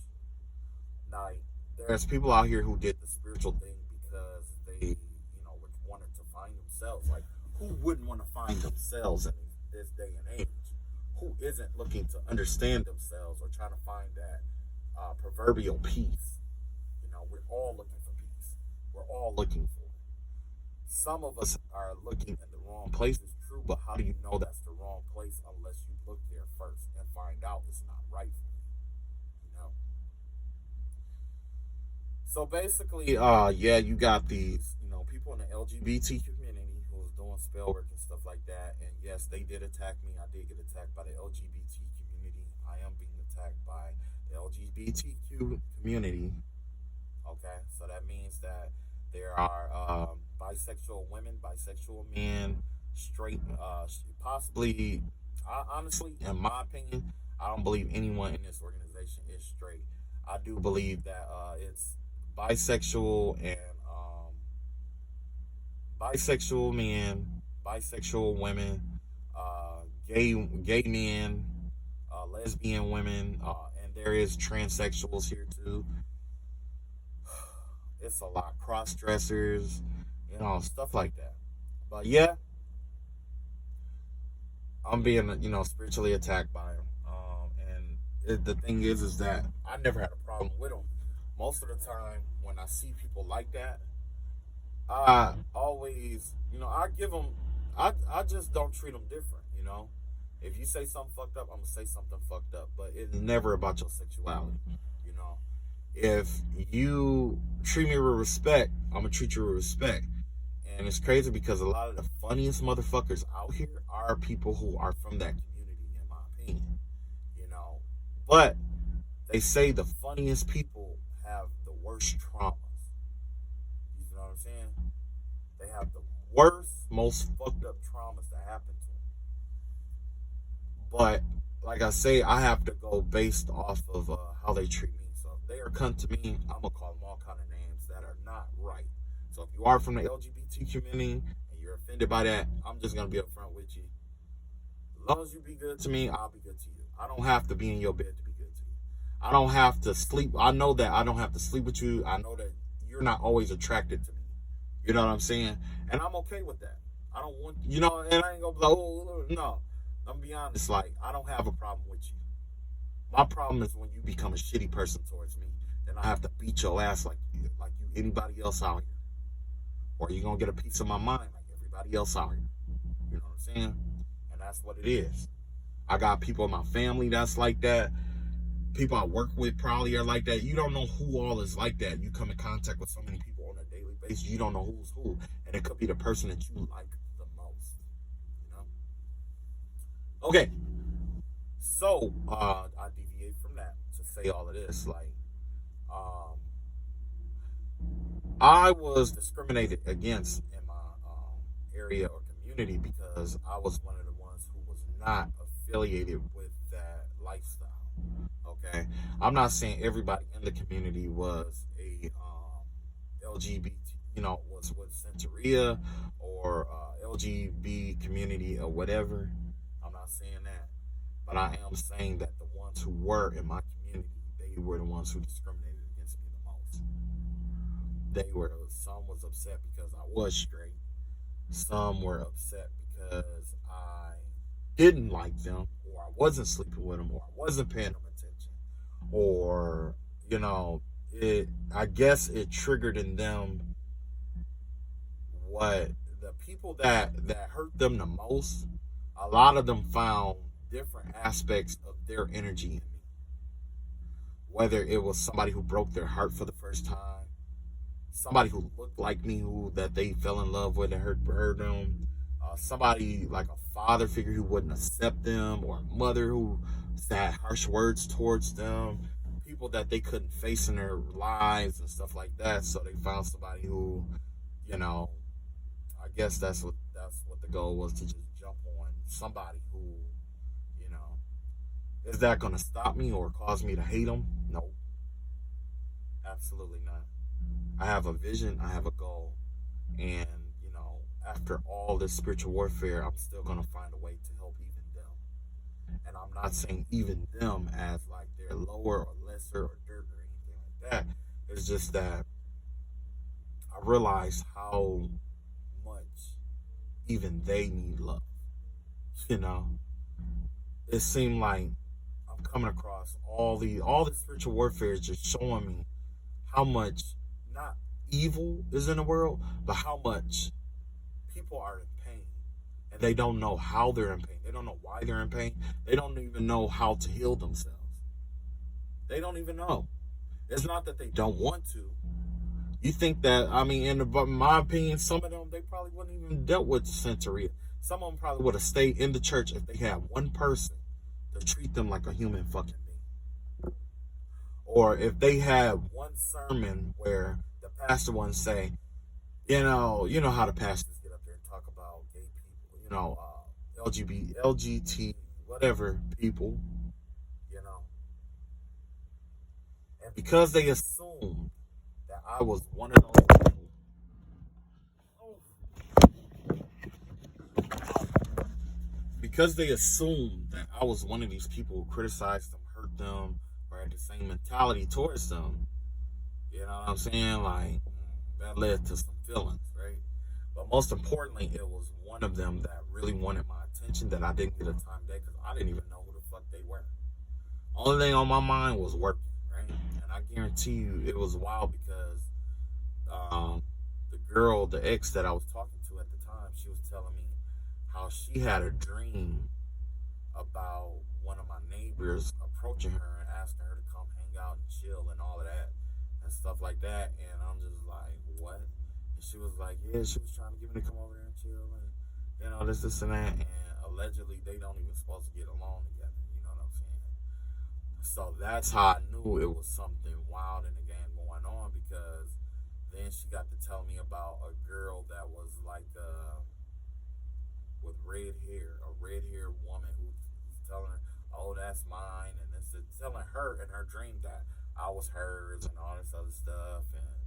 Now, there's people out here who did the spiritual thing because they, wanted to find themselves. Like, who wouldn't want to find themselves in this day and age? Who isn't looking to understand themselves or trying to find that proverbial peace? We're all looking for peace. We're all looking for it. Some of us are looking in the wrong places, true, but how do you know that's the wrong place unless you look there first and find out it's not right for you, you know? So basically, yeah, you got these, people in the LGBT community who was doing spell work and stuff like that. And yes, they did attack me. I did get attacked by the LGBT community. I am being attacked by the LGBTQ community. Okay, so that means that there are bisexual women, bisexual men, straight, possibly. Honestly, in my opinion, I don't believe anyone in this organization is straight. I do believe that it's bisexual and bisexual men, bisexual women, gay men, lesbian women, and there is transsexuals here too. It's a lot, cross dressers, stuff like that. But yeah, I'm being spiritually attacked by them. The thing is that I never had a problem with them. Most of the time, when I see people like that, I always, I give them, I just don't treat them different. If you say something fucked up, I'm gonna say something fucked up. But it's never about your sexuality. If you treat me with respect, I'm gonna treat you with respect. And it's crazy because a lot of the funniest motherfuckers out here are people who are from that community, in my opinion. But they say the funniest people have the worst traumas. You know what I'm saying? They have the worst, most fucked up traumas that happen to them. But like I say, I have to go based off of how they treat me. So if they are cunt to me, I'm gonna call them all kind of names that are not right. So if you are from the LGBT community and you're offended by that, I'm just gonna be upfront with you. As long as you be good to me, I'll be good to you. I don't have to be in your bed to be good to you. I don't have to sleep. I know that I don't have to sleep with you. I know that you're not always attracted to me. You know what I'm saying? And I'm okay with that. I don't want, and I ain't gonna be like, oh, no. I'm gonna be honest, like, I don't have a problem with you. My problem is when you become a shitty person towards me, then I have to beat your ass like you anybody else out here. Or you're gonna get a piece of my mind like everybody else out here. You know what I'm saying? And that's what it is. I got people in my family that's like that. People I work with probably are like that. You don't know who all is like that. You come in contact with so many people on a daily basis, you don't know who's who. And it could be the person that you like the most. Okay. So, I deviate from that to say all of this. Like, I was discriminated against in my area or community because I was one of the ones who was not affiliated with that lifestyle. Okay, I'm not saying everybody in the community was a LGBT, was with Centuria or LGBT community or whatever. I'm not saying that, but I am saying that the ones who were in my community, they were the ones who discriminated against me the most. Some was upset because I was straight. Some were upset because I didn't like them, or I wasn't sleeping with them, or I wasn't paying them attention, or I guess it triggered in them what the people that hurt them the most. A lot of them found different aspects of their energy in me, whether it was somebody who broke their heart for the first time, somebody who looked like me that they fell in love with and hurt them, somebody like a father figure who wouldn't accept them, or a mother who had harsh words towards them, people that they couldn't face in their lives and stuff like that. So they found somebody who, I guess that's what the goal was, to just jump on somebody who, is that going to stop me or cause me to hate them? No, absolutely not. I have a vision, I have a goal, and after all this spiritual warfare, I'm still gonna find a way to help even them. And I'm not saying even them as like they're lower or lesser or dirt or anything like that. It's just that I realize how much even they need love. It seemed like I'm coming across all the spiritual warfare is just showing me how much not evil is in the world, but how much people are in pain and they don't know how they're in pain. They don't know why they're in pain. They don't even know how to heal themselves. They don't even know. It's not that they don't want to. You think that, I mean, in my opinion, some of them, they probably wouldn't even dealt with Santeria. Some of them probably would have stayed in the church if they had one person to treat them like a human fucking being. Or if they had one sermon where the pastor wouldn't say, you know how the pastors get up there and talk about gay people, LGBT, whatever people, and because they assumed that I was one of those people. Because they assumed that I was one of these people who criticized them, hurt them, or had the same mentality towards them. You know what I'm saying? Like, that led to some feelings, right? But most importantly, it was one of them that really wanted my attention that I didn't get a time today because I didn't even know who the fuck they were. Only thing on my mind was working, right? And I guarantee you it was wild because the girl, the ex that I was talking to at the time, she was telling me how she had a dream about one of my neighbors approaching her and asking her to come hang out and chill and all of that and stuff like that. And I'm just like, what? And she was like, yeah, she was trying to get me to come over there and chill and, this and that. And allegedly, they don't even supposed to get along together. You know what I'm saying? So that's how I knew it was something wild in the game going on, because then she got to tell me about a girl that was like, with red hair, a red-haired woman who was telling her, oh, that's mine, and this is telling her in her dream that I was hers and all this other stuff, and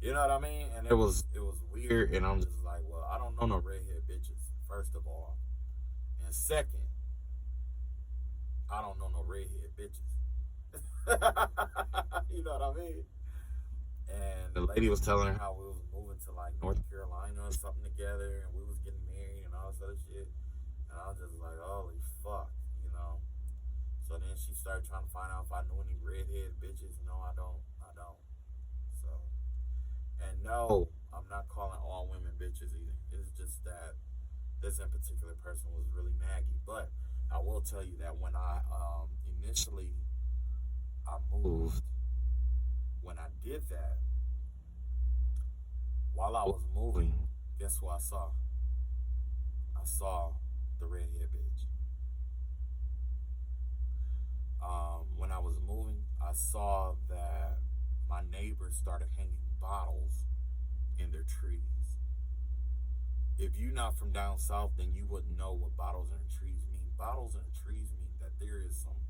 you know what I mean? And it was weird, and I'm just like, well, I don't know no redhead bitches, first of all, and second, I don't know no redhead bitches. You know what I mean? And the lady was telling her how we was moving to like North Carolina or something together, and we was getting married and all this other shit. And I was just like, holy fuck, So then she started trying to find out if I knew any redhead bitches. No, I don't. So, and no, I'm not calling all women bitches either. It's just that this in particular person was really naggy. But I will tell you that when I initially I moved, when I did that, while I was moving, guess who I saw? I saw the redhead bitch. When I was moving, I saw that my neighbors started hanging bottles in their trees. If you're not from down south, then you wouldn't know what bottles in the trees mean. Bottles in the trees mean that there is some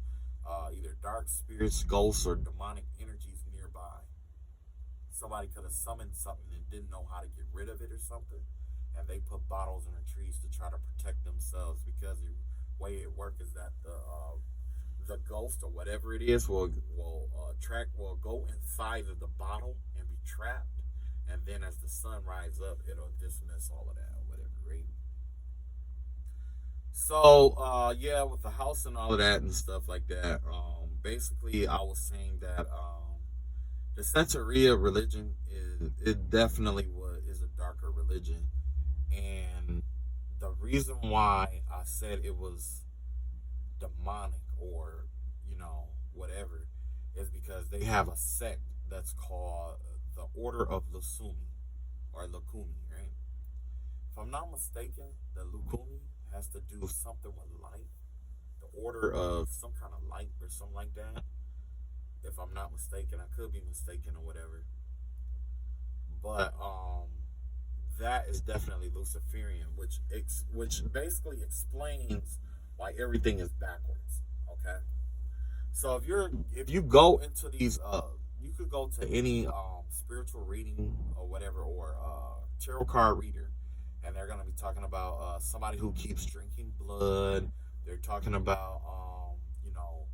either dark spirits, ghosts, or demonic energies nearby. Somebody could have summoned something and didn't know how to get rid of it or something, and they put bottles in the trees to try to protect themselves, because the way it works is that the ghost or whatever it is will go inside of the bottle and be trapped, and then as the sun rises up, it'll dismiss all of that or whatever, right? So yeah, with the house and all of that and stuff like that, basically I was saying that the Santeria religion is a darker religion, and the reason why I said it was demonic or whatever is because they have a sect that's called the Order of Lusumi or Lukumi, right? If I'm not mistaken, the Lukumi has to do something with light, the order of some kind of light or something like that. If I'm not mistaken, I could be mistaken or whatever. But that is definitely Luciferian, which basically explains why everything is backwards. Okay, so if you go into these, you could go to any spiritual reading or whatever, or tarot card reader, and they're gonna be talking about somebody who keeps drinking blood. They're talking about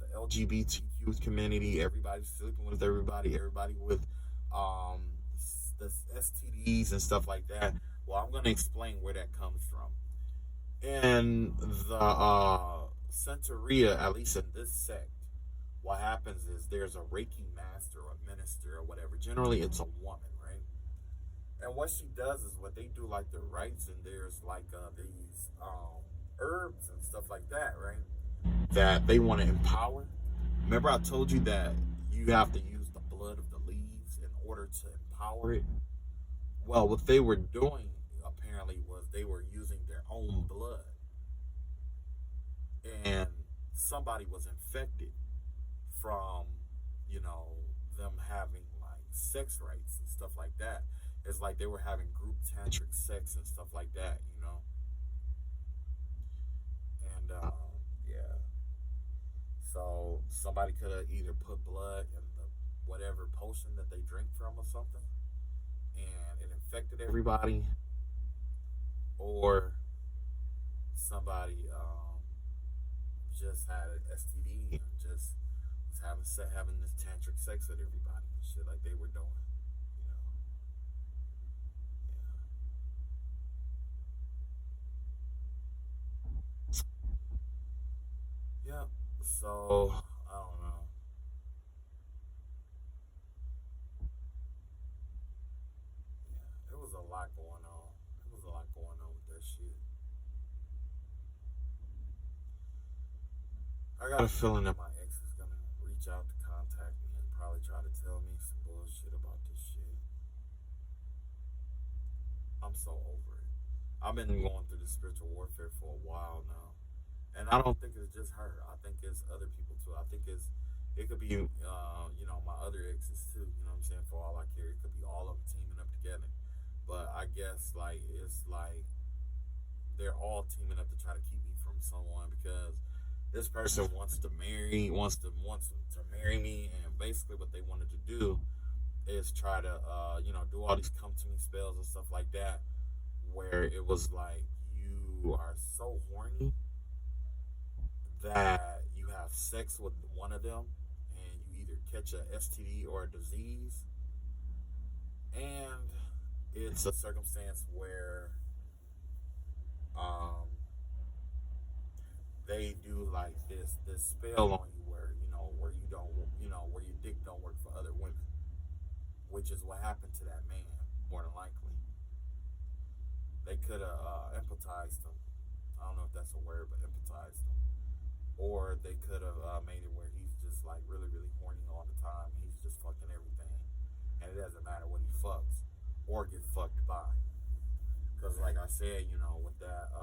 the LGBTQ community, everybody sleeping with everybody with the STDs and stuff like that. Well, I'm going to explain where that comes from. In the Santeria, at least in this sect, what happens is there's a Reiki master or minister or whatever. Generally, it's a woman, right? And what she does is what they do like the rites, and there's like these herbs and stuff like that, right? That they want to empower. Remember, I told you that you have to use the blood of the leaves in order to empower it. Well, what they were doing apparently was they were using their own blood, and somebody was infected from, you know, them having like sex rights and stuff like that. It's like they were having group tantric sex and stuff like that, you know. And yeah, so somebody could have either put blood in the whatever potion that they drink from or something, and it infected everybody, or somebody just had an STD and just was having this tantric sex with everybody and shit like they were doing, you know. Yeah. So I don't know. Yeah, it was a lot going on. It was a lot going on with that shit. I got a feeling that my ex is gonna reach out to contact me and probably try to tell me some bullshit about this shit. I'm so over it. I've been going through this spiritual warfare for a while now, and I don't think it's just her. I think it's other people too. I think it could be you know, my other exes too. You know what I'm saying? For all I care, it could be all of them teaming up together. But I guess like it's like they're all teaming up to try to keep me from someone because this person wants to marry me, and basically what they wanted to do is try to you know, do all these come to me spells and stuff like that, where it was like you are so horny that you have sex with one of them and you either catch a STD or a disease, and it's a circumstance where um, they do like this spell on you where, you know, where you don't, you know, where your dick don't work for other women, which is what happened to that man, more than likely. They could have empathized him. I don't know if that's a word, but empathized him. Or they could have made it where he's just like really, really horny all the time. He's just fucking everything. And it doesn't matter what he fucks or get fucked by. Because like I said, you know, with that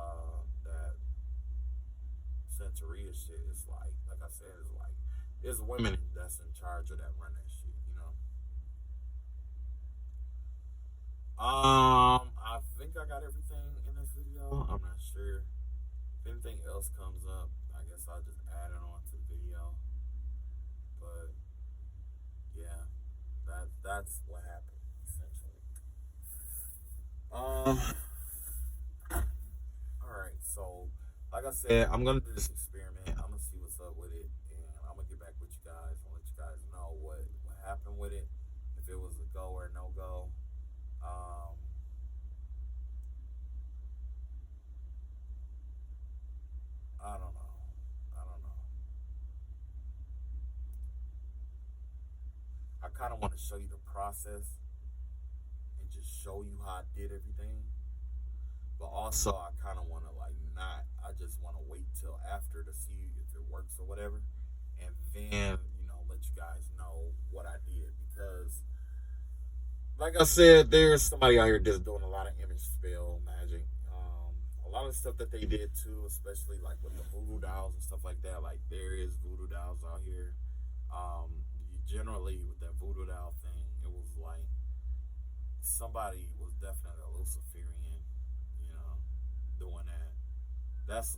Centuria shit, it's like I said, it's like, it's women that's in charge of that, run that shit, you know. I think I got everything in this video. I'm not sure. If anything else comes up, I guess I'll just add it on to the video. But yeah, that's what happened essentially. Um. All right. So, like I said, I'm gonna do this experiment. I'm gonna see what's up with it, and I'm gonna get back with you guys and let you guys know what happened with it. If it was a go or no go. Um. I don't know. I don't know. I kind of want to show you the process and just show you how I did everything. But also, I kind of want to like not. I just want to wait till after to see if it works or whatever, and then, you know, let you guys know what I did, because, like I said, there's somebody out here just doing a lot of image spell magic. A lot of stuff that they did too, especially like with the voodoo dolls and stuff like that. Like there is voodoo dolls out here. Generally with that voodoo doll thing, it was like somebody was definitely a Luciferian, you know, doing that. That's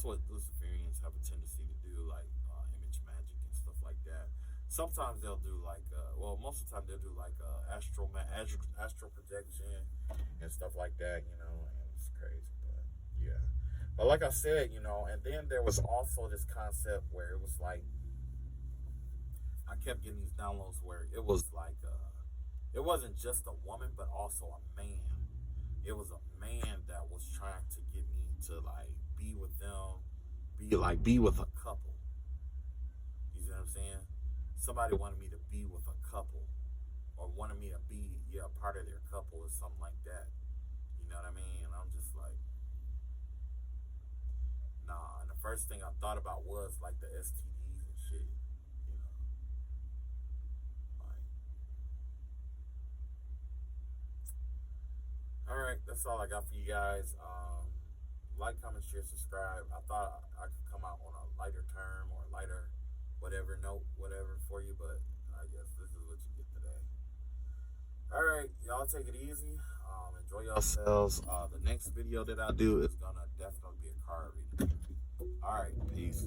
what Luciferians have a tendency to do, like image magic and stuff like that. Sometimes they'll do like, well, most of the time they'll do like astral projection and stuff like that, you know, and it's crazy, but yeah. But like I said, you know, and then there was also this concept where it was like, I kept getting these downloads where it was like, it wasn't just a woman, but also a man. It was a man that was trying to get me to like be with them, be with a couple. You see what I'm saying? Somebody wanted me to be with a couple, or wanted me to be, yeah, part of their couple or something like that. You know what I mean? And I'm just like, nah. And the first thing I thought about was like the STDs and shit. You know, like, all right, that's all I got for you guys. Like, comment, share, subscribe. I thought I could come out on a lighter term or lighter, whatever note, whatever for you, but I guess this is what you get today. All right, y'all take it easy. Enjoy yourselves. The next video that I do is gonna definitely be a card reading. All right, peace.